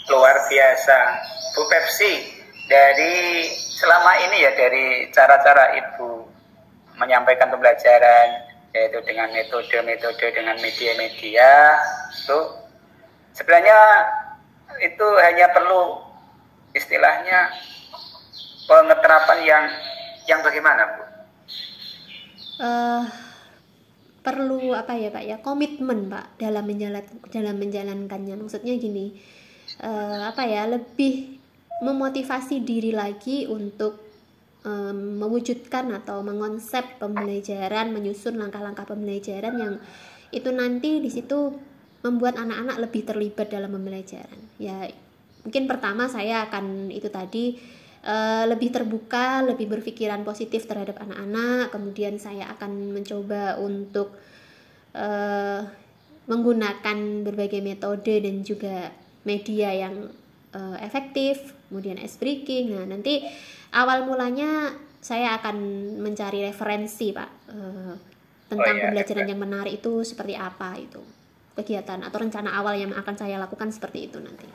Luar biasa Bu Pepsi, dari selama ini ya, dari cara-cara Ibu menyampaikan pembelajaran yaitu dengan metode-metode, dengan media-media itu sebenarnya itu hanya perlu istilahnya pengeterapan yang bagaimana Bu? Perlu apa ya Pak ya, komitmen Pak dalam menjalankannya. Maksudnya gini, apa ya, lebih memotivasi diri lagi untuk mewujudkan atau mengonsep pembelajaran, menyusun langkah-langkah pembelajaran yang itu nanti di situ membuat anak-anak lebih terlibat dalam pembelajaran. Ya mungkin pertama saya akan itu tadi, lebih terbuka, lebih berpikiran positif terhadap anak-anak. Kemudian saya akan mencoba untuk menggunakan berbagai metode dan juga media yang efektif. Kemudian ice breaking. Nah nanti awal mulanya saya akan mencari referensi Pak, tentang pembelajaran yang menarik itu seperti apa, itu kegiatan atau rencana awal yang akan saya lakukan seperti itu nanti.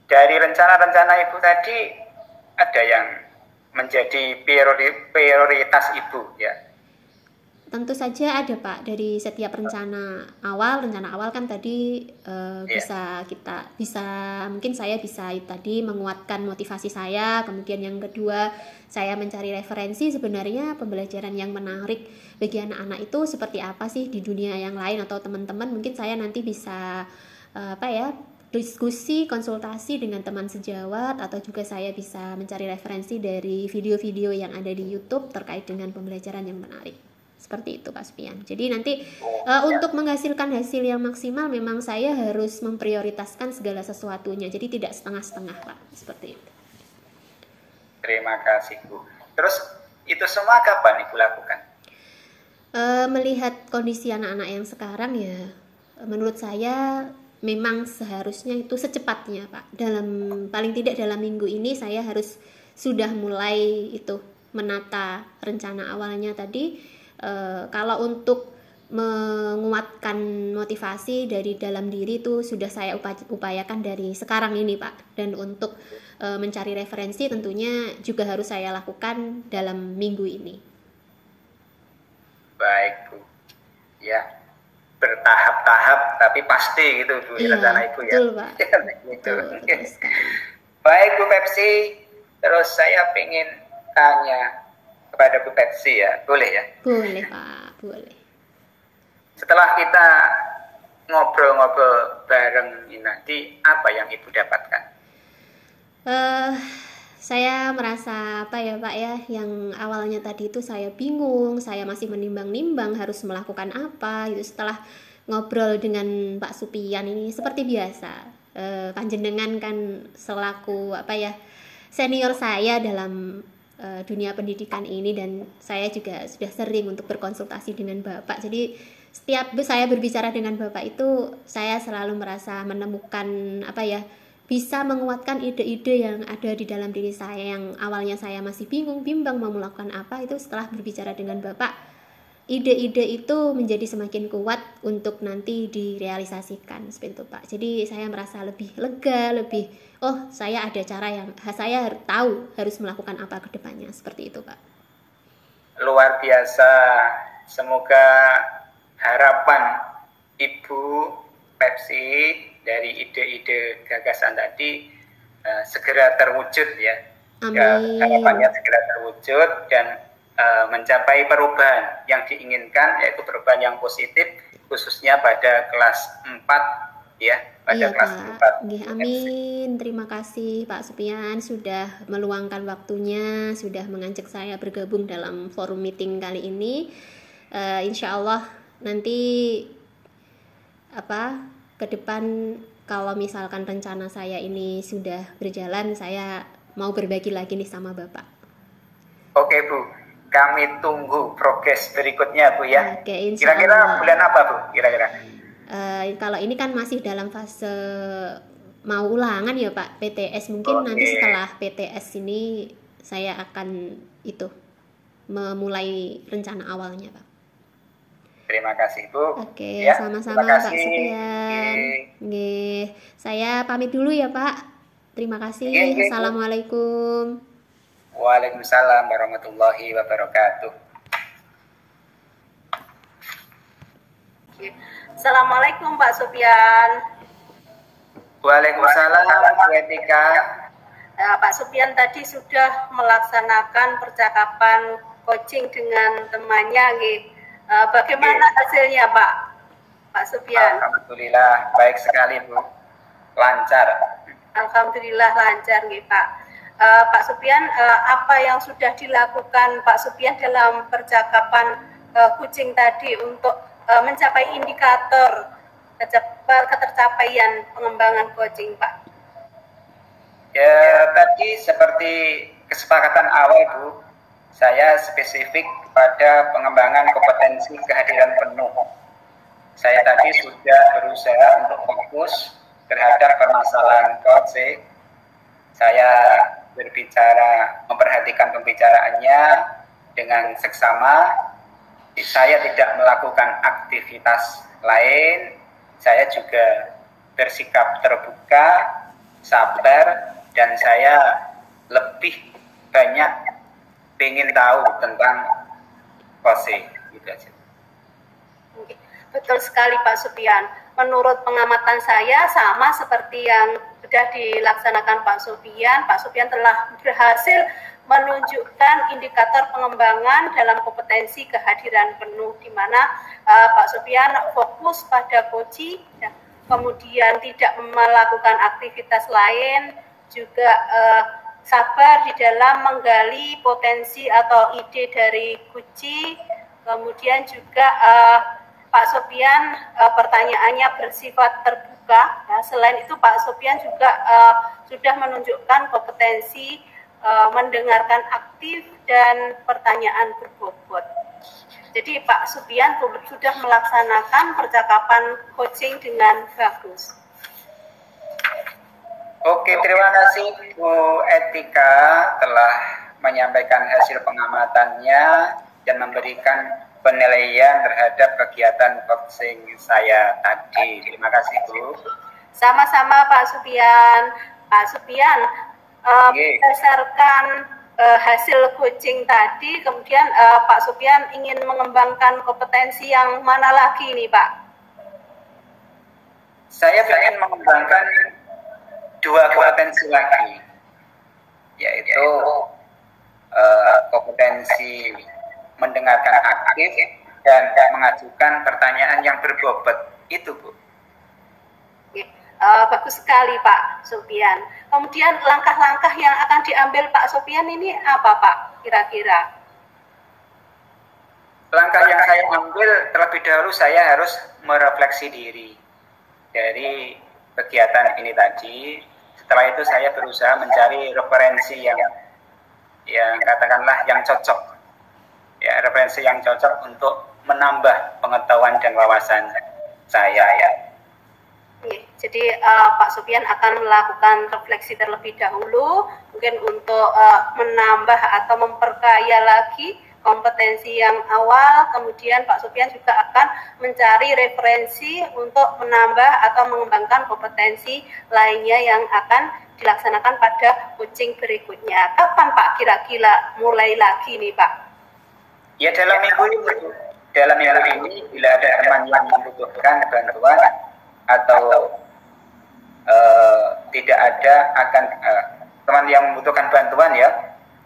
Dari rencana-rencana Ibu tadi ada yang menjadi prioritas Ibu ya? Tentu saja ada Pak. Dari setiap rencana awal kan tadi mungkin saya bisa tadi menguatkan motivasi saya. Kemudian yang kedua, saya mencari referensi sebenarnya pembelajaran yang menarik bagi anak-anak itu seperti apa sih di dunia yang lain, atau teman-teman mungkin saya nanti bisa diskusi, konsultasi dengan teman sejawat, atau juga saya bisa mencari referensi dari video-video yang ada di YouTube terkait dengan pembelajaran yang menarik. Seperti itu Pak Spian. Jadi nanti untuk menghasilkan hasil yang maksimal memang saya harus memprioritaskan segala sesuatunya. Jadi tidak setengah-setengah Pak. Seperti itu. Terima kasih Bu. Terus itu semua kapan Ibu lakukan? Melihat kondisi anak-anak yang sekarang ya, menurut saya memang seharusnya itu secepatnya Pak. Paling tidak dalam minggu ini saya harus sudah mulai itu menata rencana awalnya tadi. Kalau untuk menguatkan motivasi dari dalam diri itu sudah saya upayakan dari sekarang ini Pak. Dan untuk mencari referensi tentunya juga harus saya lakukan dalam minggu ini. Baik Bu, ya bertahap-tahap tapi pasti gitu Bu, iya, rencana Ibu ya. Betul Pak. Gitu. Betul sekali. Baik Bu Pepsi, terus saya ingin tanya kepada Bu Pepsi ya, boleh ya? Boleh Pak, boleh. Setelah kita ngobrol-ngobrol bareng ini nanti, apa yang Ibu dapatkan? Saya merasa apa ya Pak ya, yang awalnya tadi itu saya bingung, saya masih menimbang-nimbang harus melakukan apa gitu. Setelah ngobrol dengan Pak Supian ini seperti biasa, panjenengan kan selaku apa ya, senior saya dalam dunia pendidikan ini, dan saya juga sudah sering untuk berkonsultasi dengan Bapak. Jadi setiap saya berbicara dengan Bapak itu saya selalu merasa menemukan apa ya, bisa menguatkan ide-ide yang ada di dalam diri saya yang awalnya saya masih bimbang mau melakukan apa. Itu setelah berbicara dengan Bapak, ide-ide itu menjadi semakin kuat untuk nanti direalisasikan seperti itu Pak. Jadi saya merasa lebih lega, saya ada cara yang saya tahu harus melakukan apa ke depannya, seperti itu Pak. Luar biasa. Semoga harapan Ibu Pepsi dari ide-ide gagasan tadi segera terwujud ya. Amin. Harapannya segera terwujud dan mencapai perubahan yang diinginkan, yaitu perubahan yang positif khususnya pada kelas 4 ya, pada kelas Pak. 4. Amin. Terima kasih Pak Supian sudah meluangkan waktunya, sudah mengajak saya bergabung dalam forum meeting kali ini. Insya Allah nanti ke depan kalau misalkan rencana saya ini sudah berjalan, saya mau berbagi lagi nih sama Bapak. Oke Bu, kami tunggu progres berikutnya Bu ya. Oke, kira-kira bulan apa Bu? Kira-kira? Kalau ini kan masih dalam fase mau ulangan ya Pak, PTS. Mungkin nanti setelah PTS ini saya akan memulai rencana awalnya Pak. Terima kasih Bu. Oke, ya, sama-sama Pak Supian. Saya pamit dulu ya Pak. Terima kasih. Assalamualaikum. Waalaikumsalam warahmatullahi wabarakatuh. Assalamualaikum Pak Supian. Waalaikumsalam Bu Etika. Pak Supian tadi sudah melaksanakan percakapan coaching dengan temannya. Bagaimana hasilnya Pak Supian? Alhamdulillah baik sekali Bu, lancar. Alhamdulillah lancar Pak. Pak Supian, apa yang sudah dilakukan Pak Supian dalam percakapan coaching tadi untuk mencapai indikator ketercapaian pengembangan coaching Pak? Ya tadi seperti kesepakatan awal Bu, saya spesifik pada pengembangan kompetensi kehadiran penuh. Saya tadi sudah berusaha untuk fokus terhadap permasalahan coaching. Saya memperhatikan pembicaraannya dengan seksama. Saya tidak melakukan aktivitas lain. Saya juga bersikap terbuka, sabar, dan saya lebih banyak ingin tahu tentang coaching, gitu aja. Betul sekali Pak Supian. Menurut pengamatan saya sama seperti yang sudah dilaksanakan Pak Supian telah berhasil menunjukkan indikator pengembangan dalam kompetensi kehadiran penuh, di mana Pak Supian fokus pada coaching, kemudian tidak melakukan aktivitas lain, juga sabar di dalam menggali potensi atau ide dari coaching. Kemudian juga Pak Supian pertanyaannya bersifat terbuka. Ya. Selain itu Pak Supian juga sudah menunjukkan kompetensi mendengarkan aktif dan pertanyaan berbobot. Jadi Pak Supian sudah melaksanakan percakapan coaching dengan bagus. Oke, terima kasih Bu Etika telah menyampaikan hasil pengamatannya dan memberikan penilaian terhadap kegiatan coaching saya tadi. Terima kasih Bu. Sama-sama Pak Supian. Pak Supian, berdasarkan hasil coaching tadi, kemudian Pak Supian ingin mengembangkan kompetensi yang mana lagi nih Pak? Saya ingin mengembangkan 2 kompetensi lagi, yaitu kompetensi mendengarkan aktif dan mengajukan pertanyaan yang berbobot. Itu Bu. Bagus sekali Pak Supian. Kemudian langkah-langkah yang akan diambil Pak Supian ini apa Pak kira-kira? Langkah yang saya ambil terlebih dahulu, saya harus merefleksi diri dari kegiatan ini tadi. Setelah itu saya berusaha mencari referensi yang katakanlah yang cocok, ya, referensi yang cocok untuk menambah pengetahuan dan wawasan saya, ya. Jadi Pak Supian akan melakukan refleksi terlebih dahulu, mungkin untuk menambah atau memperkaya lagi kompetensi yang awal. Kemudian Pak Supian juga akan mencari referensi untuk menambah atau mengembangkan kompetensi lainnya yang akan dilaksanakan pada coaching berikutnya. Kapan Pak kira-kira mulai lagi nih Pak? Ya, dalam minggu ini bila ada teman yang membutuhkan bantuan atau tidak ada akan teman yang membutuhkan bantuan, ya,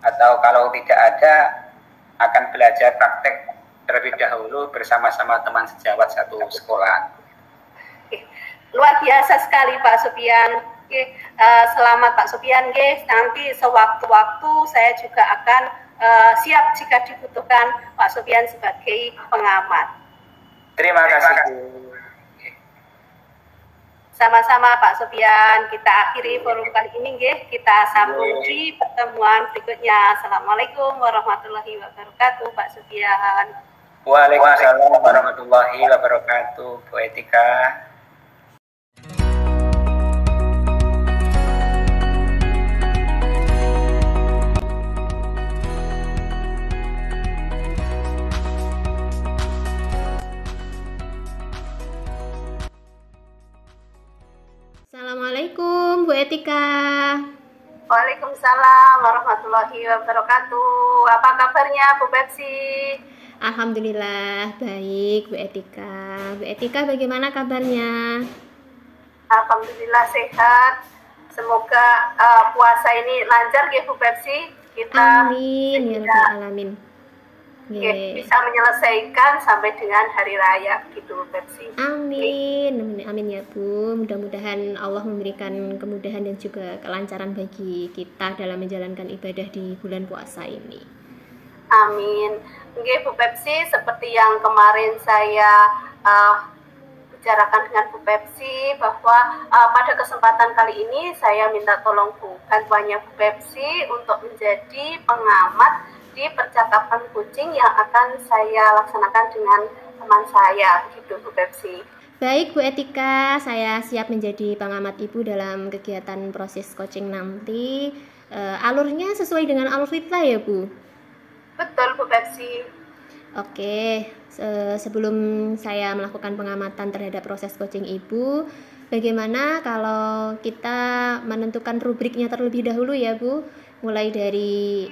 atau kalau tidak ada akan belajar praktek terlebih dahulu bersama-sama teman sejawat satu sekolah. Luar biasa sekali Pak Supian. Selamat Pak Supian. Nanti sewaktu-waktu saya juga akan siap jika dibutuhkan Pak Supian sebagai pengamat. Terima kasih Bu. Sama-sama Pak Supian, kita akhiri forum kali ini, kita sambung di pertemuan berikutnya. Assalamualaikum warahmatullahi wabarakatuh, Pak Supian. Waalaikumsalam warahmatullahi wabarakatuh, Bu Etika. Assalamualaikum Bu Etika. Waalaikumsalam warahmatullahi wabarakatuh. Apa kabarnya Bu Pepsi? Alhamdulillah baik Bu Etika. Bu Etika bagaimana kabarnya? Alhamdulillah sehat. Semoga puasa ini lancar ya Bu Pepsi. Kita amin ya rabbal alamin. Bisa menyelesaikan sampai dengan hari raya gitu Bu Pepsi. Amin, amin ya Bu. Mudah-mudahan Allah memberikan kemudahan dan juga kelancaran bagi kita dalam menjalankan ibadah di bulan puasa ini. Amin. Oke Bu Pepsi, seperti yang kemarin saya bicarakan dengan Bu Pepsi bahwa pada kesempatan kali ini saya minta tolong bantuannya Bu Pepsi untuk menjadi pengamat di percakapan coaching yang akan saya laksanakan dengan teman saya, gitu Bu Pepsi. Baik Bu Etika, saya siap menjadi pengamat Ibu dalam kegiatan proses coaching nanti. Alurnya sesuai dengan alur kita ya Bu? Betul Bu Pepsi. Oke, sebelum saya melakukan pengamatan terhadap proses coaching Ibu, bagaimana kalau kita menentukan rubriknya terlebih dahulu ya Bu? Mulai dari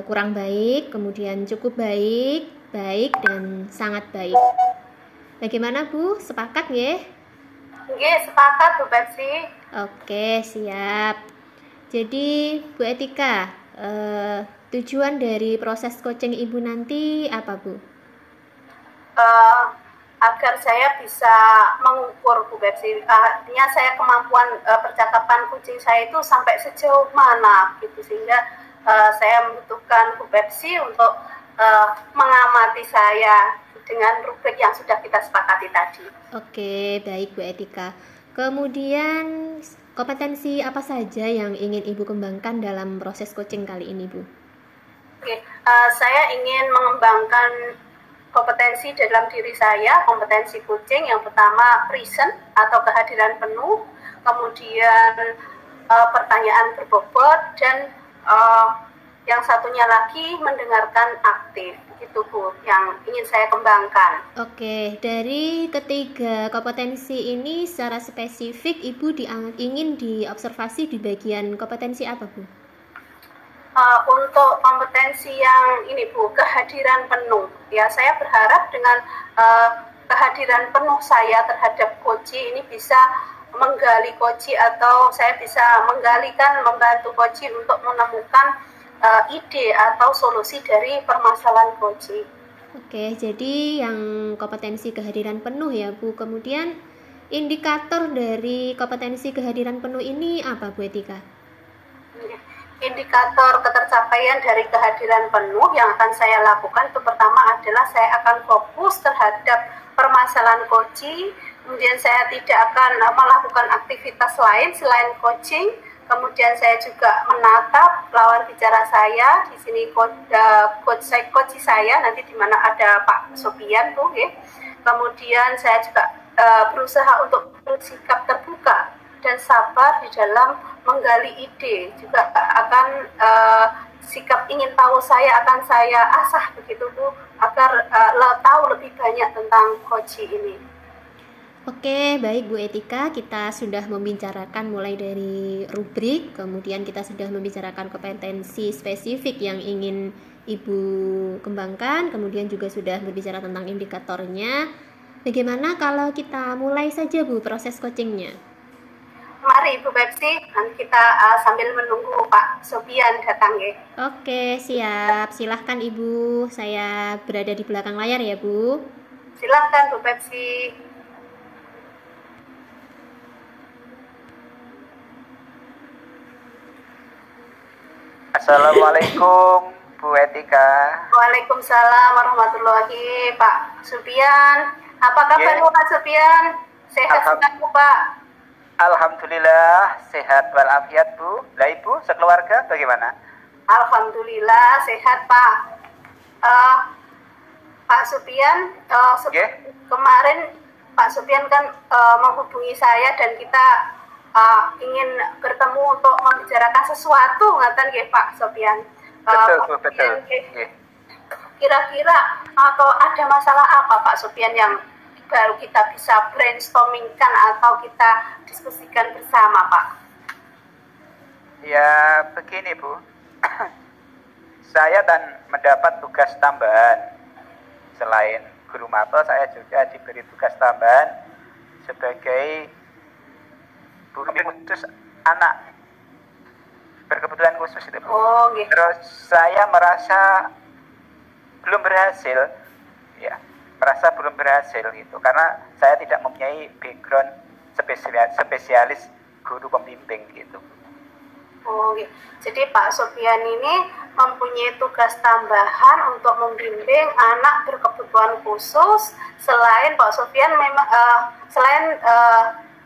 kurang baik, kemudian cukup baik, baik, dan sangat baik. Bagaimana Bu? Sepakat ya? Oke, sepakat Bu Pepsi. Oke, siap. Jadi Bu Etika, tujuan dari proses coaching Ibu nanti apa Bu? Agar saya bisa mengukur Bu Pepsi, artinya saya kemampuan percakapan coaching saya itu sampai sejauh mana gitu, sehingga saya membutuhkan Bu Pepsi untuk mengamati saya dengan rubrik yang sudah kita sepakati tadi. Oke, baik Bu Etika. Kemudian kompetensi apa saja yang ingin Ibu kembangkan dalam proses coaching kali ini Bu? Oke, saya ingin mengembangkan kompetensi dalam diri saya, kompetensi coaching yang pertama present atau kehadiran penuh, kemudian pertanyaan berbobot, dan yang satunya lagi mendengarkan aktif. Itu Bu yang ingin saya kembangkan. Oke, dari ketiga kompetensi ini secara spesifik Ibu ingin diobservasi di bagian kompetensi apa Bu? Untuk kompetensi yang ini Bu, kehadiran penuh. Ya, saya berharap dengan kehadiran penuh saya terhadap Koji ini bisa menggali Koji, atau saya bisa membantu Koji untuk menemukan ide atau solusi dari permasalahan Koji. Oke, jadi yang kompetensi kehadiran penuh ya Bu. Kemudian indikator dari kompetensi kehadiran penuh ini apa Bu Etika? Indikator ketercapaian dari kehadiran penuh yang akan saya lakukan itu pertama adalah saya akan fokus terhadap permasalahan Koji, kemudian saya tidak akan melakukan aktivitas lain selain coaching, kemudian saya juga menatap lawan bicara saya, di sini coach saya, nanti di mana ada Pak Sopian tuh ya. Kemudian saya juga berusaha untuk bersikap terbuka dan sabar di dalam menggali ide, juga akan sikap ingin tahu saya akan saya asah begitu Bu, agar tahu lebih banyak tentang Koji ini. Oke, baik Bu Etika, kita sudah membicarakan mulai dari rubrik, kemudian kita sudah membicarakan kompetensi spesifik yang ingin Ibu kembangkan, kemudian juga sudah berbicara tentang indikatornya. Bagaimana kalau kita mulai saja Bu proses coachingnya? Mari Bu Pepsi, nanti kita sambil menunggu Pak Sopian datang ya. Oke, siap. Silahkan Ibu, saya berada di belakang layar ya Bu. Silahkan Bu Pepsi. Assalamualaikum Bu Etika. Waalaikumsalam warahmatullahi Pak Sopian. Apa kabar Pak Sopian? Sehat sekali Pak. Alhamdulillah sehat walafiat Bu. Lah Ibu sekeluarga bagaimana? Alhamdulillah sehat Pak. Pak Sopian, kemarin Pak Sopian kan menghubungi saya dan kita ingin bertemu untuk membicarakan sesuatu, ngaten nggih Pak Sopian. Betul. Kira-kira atau ada masalah apa Pak Sopian yang baru kita bisa brainstormingkan atau kita diskusikan bersama Pak? Ya begini Bu, saya dan mendapat tugas tambahan. Selain guru mapel, saya juga diberi tugas tambahan sebagai guru khusus anak berkebutuhan khusus itu Bu. Oh, gitu. Terus saya merasa belum berhasil, ya merasa belum berhasil gitu, karena saya tidak mempunyai background spesialis guru pembimbing gitu. Oh, gitu. Jadi Pak Sopian ini mempunyai tugas tambahan untuk membimbing anak berkebutuhan khusus. Selain Pak Sopian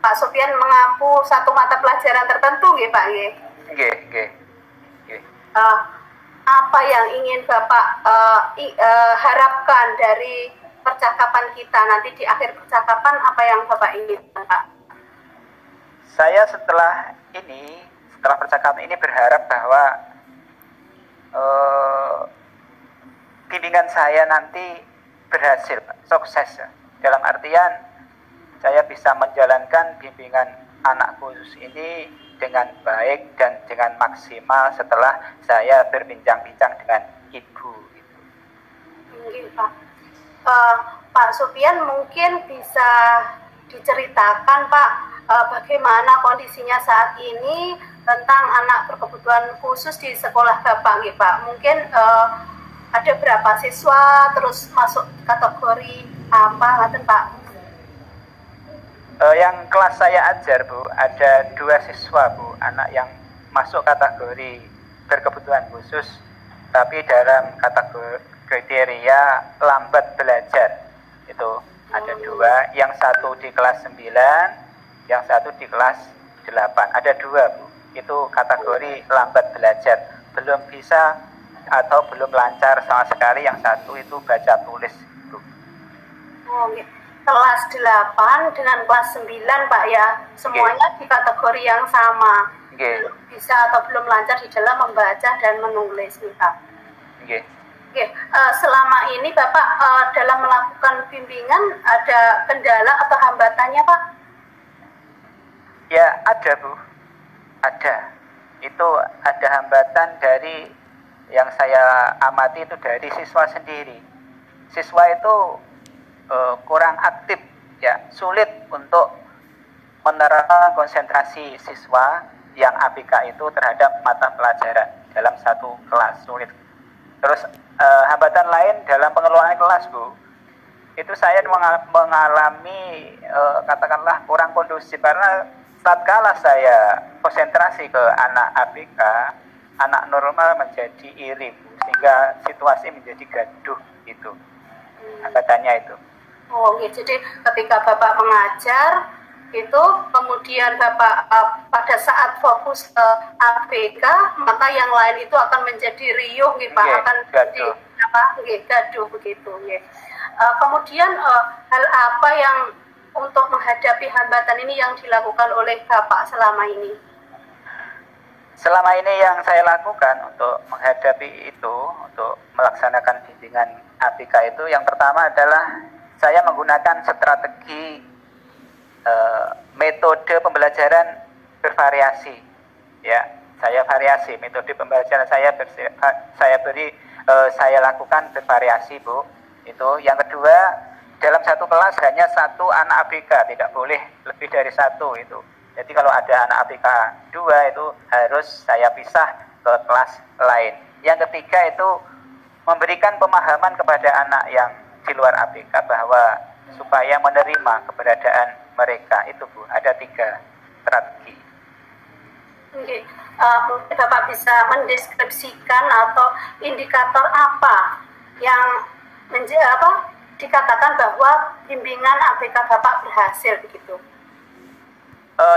Pak Sopian mengampu satu mata pelajaran tertentu, nggih Pak? Nggih. Apa yang ingin Bapak harapkan dari percakapan kita nanti di akhir percakapan, apa yang Bapak inginkan Pak? Saya setelah percakapan ini berharap bahwa bimbingan saya nanti berhasil, sukses ya. Dalam artian saya bisa menjalankan bimbingan anak khusus ini dengan baik dan dengan maksimal setelah saya berbincang-bincang dengan Ibu. Mungkin Pak. Pak Sopian mungkin bisa diceritakan Pak bagaimana kondisinya saat ini tentang anak berkebutuhan khusus di sekolah Bapak, Pak. Mungkin ada berapa siswa, terus masuk kategori apa, ngaten Pak? Yang kelas saya ajar Bu, ada 2 siswa Bu, anak yang masuk kategori berkebutuhan khusus, tapi dalam kategori kriteria lambat belajar. Itu ada 2, yang satu di kelas 9, yang satu di kelas 8. Ada 2 Bu, itu kategori lambat belajar, belum bisa atau belum lancar sama sekali. Yang satu itu baca tulis Bu. Oh, nggih. Kelas 8 dengan kelas 9 Pak ya, semuanya di kategori yang sama. Bisa atau belum lancar di dalam membaca dan menulis nih Pak. Selama ini Bapak dalam melakukan bimbingan ada kendala atau hambatannya Pak? Ya ada Bu, ada. Itu ada hambatan dari yang saya amati itu dari siswa sendiri. Siswa itu kurang aktif, ya, sulit untuk menerapkan konsentrasi siswa yang ABK itu terhadap mata pelajaran dalam satu kelas, sulit. Terus hambatan lain dalam pengelolaan kelas Bu, itu saya mengalami katakanlah kurang kondusif karena tatkala saya konsentrasi ke anak ABK, anak normal menjadi iri Bu, sehingga situasi menjadi gaduh itu. Hambatannya itu. Oh, ya, jadi ketika Bapak mengajar itu kemudian Bapak pada saat fokus ke ABK, maka yang lain itu akan menjadi riuh gitu Pak, akan gaduh. Gaduh begitu ya. Kemudian hal apa yang untuk menghadapi hambatan ini yang dilakukan oleh Bapak selama ini? Selama ini yang saya lakukan untuk menghadapi itu, untuk melaksanakan bimbingan ABK itu, yang pertama adalah saya menggunakan strategi metode pembelajaran bervariasi. Ya, saya variasi metode pembelajaran saya lakukan bervariasi Bu. Itu. Yang kedua, dalam satu kelas hanya satu anak ABK, tidak boleh lebih dari satu itu. Jadi kalau ada anak ABK 2 itu harus saya pisah ke kelas lain. Yang ketiga itu memberikan pemahaman kepada anak yang di luar ABK bahwa supaya menerima keberadaan mereka itu Bu, ada 3 strategi. Mungkin Bapak bisa mendeskripsikan atau indikator apa yang dikatakan bahwa bimbingan ABK Bapak berhasil begitu?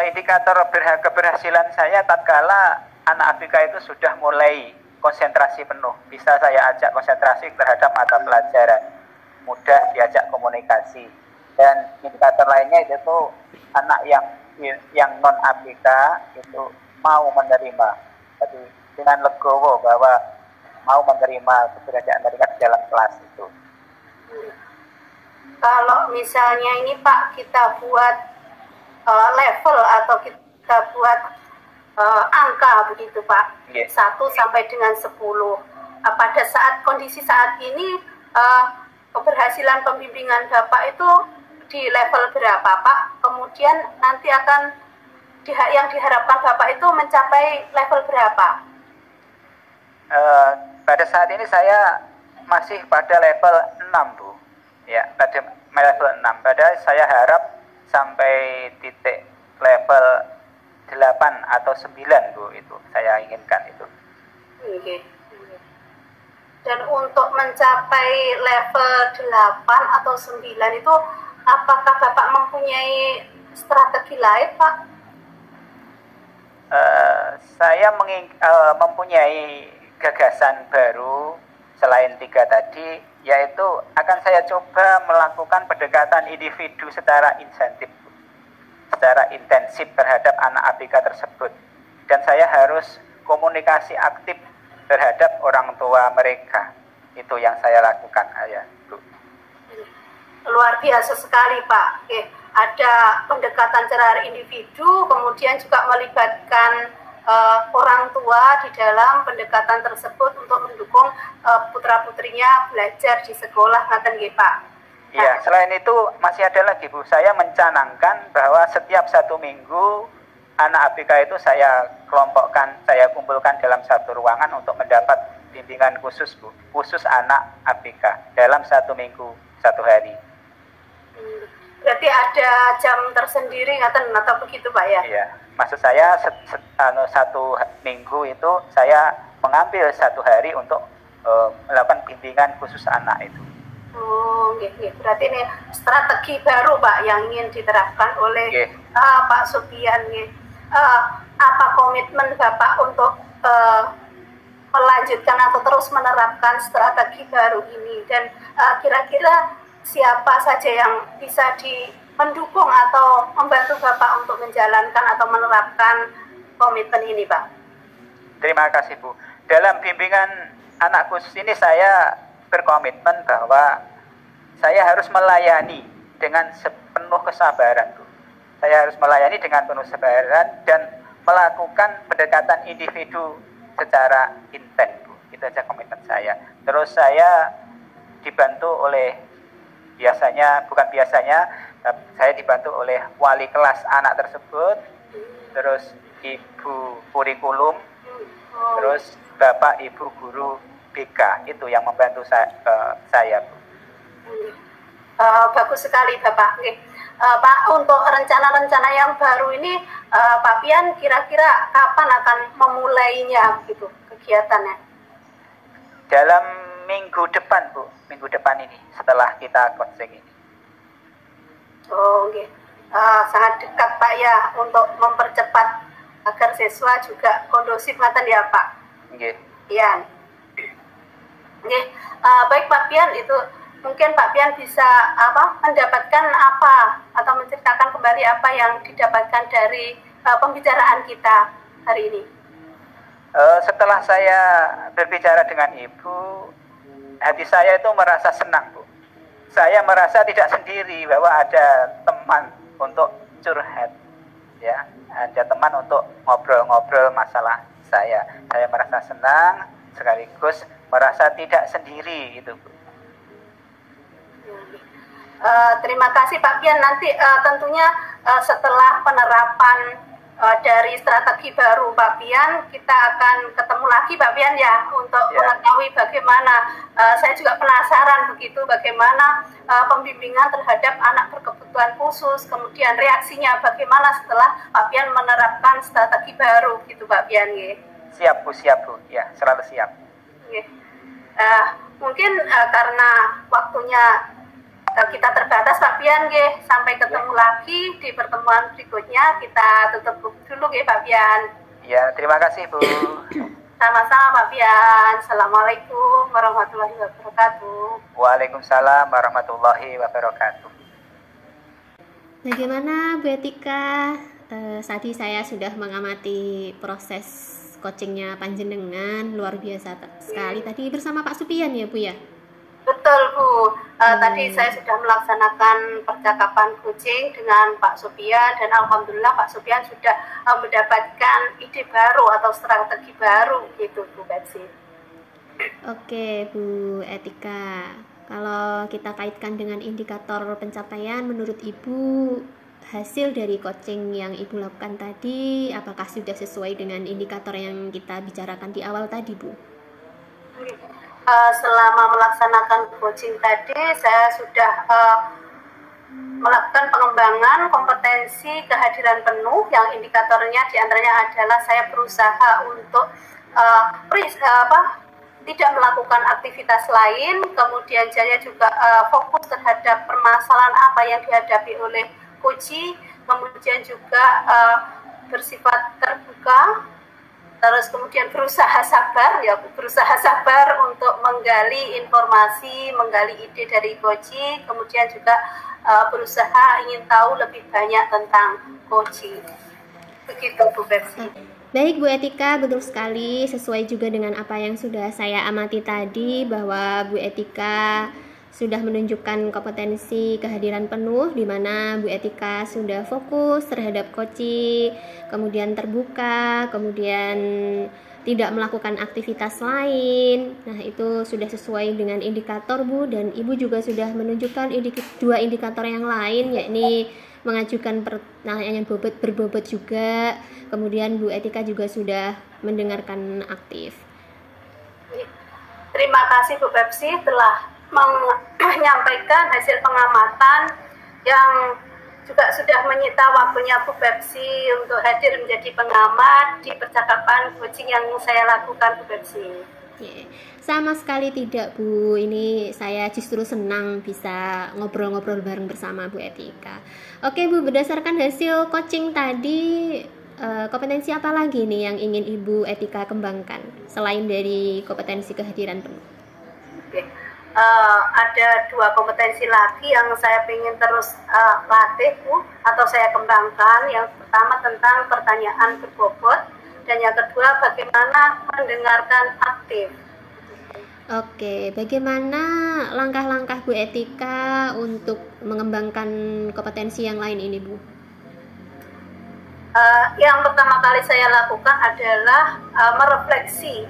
Indikator keberhasilan saya tatkala anak ABK itu sudah mulai konsentrasi penuh, bisa saya ajak konsentrasi terhadap mata pelajaran, mudah diajak komunikasi. Dan indikator lainnya itu anak yang non ABK itu mau menerima, jadi dengan legowo bahwa mau menerima keberadaan mereka di dalam kelas itu. Kalau misalnya ini Pak, kita buat level atau kita buat angka begitu Pak, 1 sampai dengan 10. Pada saat kondisi saat ini keberhasilan pembimbingan Bapak itu di level berapa Pak? Kemudian nanti akan yang diharapkan Bapak itu mencapai level berapa? Pada saat ini saya masih pada level 6 Bu. Ya, pada level 6. Padahal saya harap sampai titik level 8 atau 9 Bu, itu saya inginkan itu. Oke. Dan untuk mencapai level 8 atau 9 itu apakah Bapak mempunyai strategi lain Pak? Saya mempunyai gagasan baru selain 3 tadi, yaitu akan saya coba melakukan pendekatan individu secara intensif terhadap anak ABK tersebut, dan saya harus komunikasi aktif terhadap orang tua mereka. Itu yang saya lakukan ya Bu. Luar biasa sekali Pak. Oke, ada pendekatan secara individu, kemudian juga melibatkan orang tua di dalam pendekatan tersebut untuk mendukung putra-putrinya belajar di sekolah, ngaten nggih Pak. Iya, selain itu masih ada lagi Bu, saya mencanangkan bahwa setiap 1 minggu anak ABK itu saya kelompokkan, saya kumpulkan dalam satu ruangan untuk mendapat bimbingan khusus Bu, khusus anak ABK dalam 1 minggu 1 hari. Berarti ada jam tersendiri ngaten atau begitu Pak ya? Iya, maksud saya 1 minggu itu saya mengambil 1 hari untuk melakukan bimbingan khusus anak itu. Oh, berarti ini strategi baru Pak yang ingin diterapkan oleh Pak Supian. Apa komitmen Bapak untuk melanjutkan atau terus menerapkan strategi baru ini, dan kira-kira siapa saja yang bisa mendukung atau membantu Bapak untuk menjalankan atau menerapkan komitmen ini, Pak? Terima kasih, Bu. Dalam bimbingan anak khusus ini saya berkomitmen bahwa saya harus melayani dengan sepenuh kesabaran, Bu. Saya harus melayani dengan penuh kesabaran dan melakukan pendekatan individu secara intens, Bu. Itu aja komitmen saya. Terus saya dibantu oleh saya dibantu oleh wali kelas anak tersebut, terus ibu kurikulum, terus bapak ibu guru BK, itu yang membantu saya, Bu. Bagus sekali, Bapak. Pak, untuk rencana-rencana yang baru ini, Pak Pian kira-kira kapan akan memulainya, gitu, kegiatannya? Dalam minggu depan, Bu. Minggu depan ini, setelah kita coaching ini. Oh, okay. Sangat dekat, Pak, ya, untuk mempercepat agar siswa juga kondusif, ngaten ya, Pak? Okay. Pian. Okay. Baik, Pak Pian, itu mungkin Pak Pian bisa mendapatkan apa atau menceritakan kembali apa yang didapatkan dari pembicaraan kita hari ini. Setelah saya berbicara dengan Ibu, hati saya itu merasa senang, Bu. Saya merasa tidak sendiri, bahwa ada teman untuk curhat, ya, ada teman untuk ngobrol-ngobrol masalah saya. Saya merasa senang, sekaligus merasa tidak sendiri, gitu, Bu. Terima kasih Pak Pian. Nanti tentunya setelah penerapan dari strategi baru Pak Pian, kita akan ketemu lagi Pak Pian ya, untuk mengetahui bagaimana, saya juga penasaran begitu bagaimana pembimbingan terhadap anak berkebutuhan khusus, kemudian reaksinya bagaimana setelah Pak Pian menerapkan strategi baru gitu Pak Pian ya. Siap Bu, ya, selalu siap. Mungkin karena waktunya kita terbatas Pak Pian, sampai ketemu lagi di pertemuan berikutnya. Kita tutup dulu Pak Pian. Ya, terima kasih Bu. Sama-sama Pak Pian. Assalamualaikum warahmatullahi wabarakatuh. Waalaikumsalam warahmatullahi wabarakatuh. Bagaimana Bu Etika? Tadi saya sudah mengamati proses coachingnya panjenengan, luar biasa sekali. Tadi bersama Pak Supian ya Bu ya? Betul Bu, tadi saya sudah melaksanakan percakapan coaching dengan Pak Supian, dan alhamdulillah Pak Supian sudah mendapatkan ide baru atau strategi baru gitu Bu Betsy. Oke Bu Etika, kalau kita kaitkan dengan indikator pencapaian, menurut Ibu hasil dari coaching yang Ibu lakukan tadi, apakah sudah sesuai dengan indikator yang kita bicarakan di awal tadi Bu? Selama melaksanakan coaching tadi, saya sudah melakukan pengembangan kompetensi kehadiran penuh, yang indikatornya diantaranya adalah saya berusaha untuk tidak melakukan aktivitas lain, kemudian saya juga fokus terhadap permasalahan apa yang dihadapi oleh coach, kemudian juga bersifat terbuka, terus kemudian berusaha sabar untuk menggali informasi, menggali ide dari coach, kemudian juga berusaha ingin tahu lebih banyak tentang coach. Begitu Bu Betsy. Baik Bu Etika, betul sekali, sesuai juga dengan apa yang sudah saya amati tadi, bahwa Bu Etika sudah menunjukkan kompetensi kehadiran penuh, di mana Bu Etika sudah fokus terhadap coaching, kemudian terbuka, kemudian tidak melakukan aktivitas lain. Nah, itu sudah sesuai dengan indikator Bu, dan Ibu juga sudah menunjukkan dua indikator yang lain, yakni mengajukan pertanyaan yang berbobot juga. Kemudian Bu Etika juga sudah mendengarkan aktif. Terima kasih Bu Betsy telah menyampaikan hasil pengamatan yang juga sudah menyita waktunya Bu Betsy untuk hadir menjadi pengamat di percakapan coaching yang saya lakukan Bu Betsy. Sama sekali tidak Bu, ini saya justru senang bisa ngobrol-ngobrol bareng bersama Bu Etika. Oke Bu, berdasarkan hasil coaching tadi, kompetensi apa lagi nih yang ingin Ibu Etika kembangkan selain dari kompetensi kehadiran penuh? ada 2 kompetensi lagi yang saya ingin terus latih Bu, atau saya kembangkan. Yang pertama tentang pertanyaan berbobot, dan yang kedua bagaimana mendengarkan aktif. Oke, bagaimana langkah-langkah Bu Etika untuk mengembangkan kompetensi yang lain ini, Bu? Yang pertama kali saya lakukan adalah merefleksi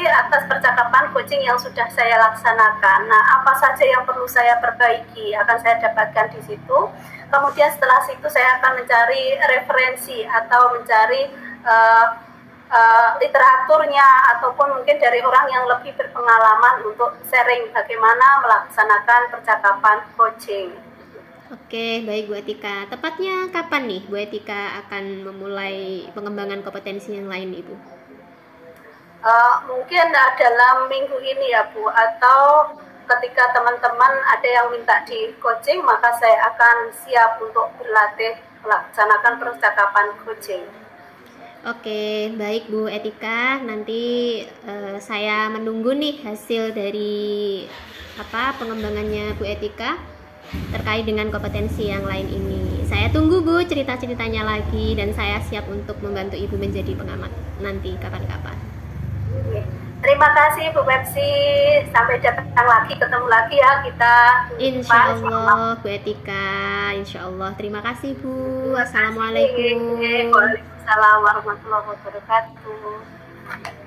atas percakapan coaching yang sudah saya laksanakan. Nah, apa saja yang perlu saya perbaiki akan saya dapatkan di situ. Kemudian setelah situ saya akan mencari referensi atau mencari literaturnya, ataupun mungkin dari orang yang lebih berpengalaman untuk sharing bagaimana melaksanakan percakapan coaching. Oke, baik Bu Etika. Tepatnya kapan nih Bu Etika akan memulai pengembangan kompetensi yang lain, Ibu? Mungkin dalam minggu ini ya Bu, atau ketika teman-teman ada yang minta di coaching, maka saya akan siap untuk berlatih melaksanakan percakapan coaching. Oke, baik Bu Etika. Nanti saya menunggu nih hasil dari pengembangannya Bu Etika terkait dengan kompetensi yang lain ini. Saya tunggu Bu cerita-ceritanya lagi, dan saya siap untuk membantu Ibu menjadi pengamat nanti kapan-kapan. Terima kasih Bu Pepsi. Sampai datang lagi, ketemu lagi ya kita. Insya Allah Bu Etika, Insya Allah. Terima kasih Bu. Assalamualaikum. Waalaikumsalam warahmatullahi wabarakatuh.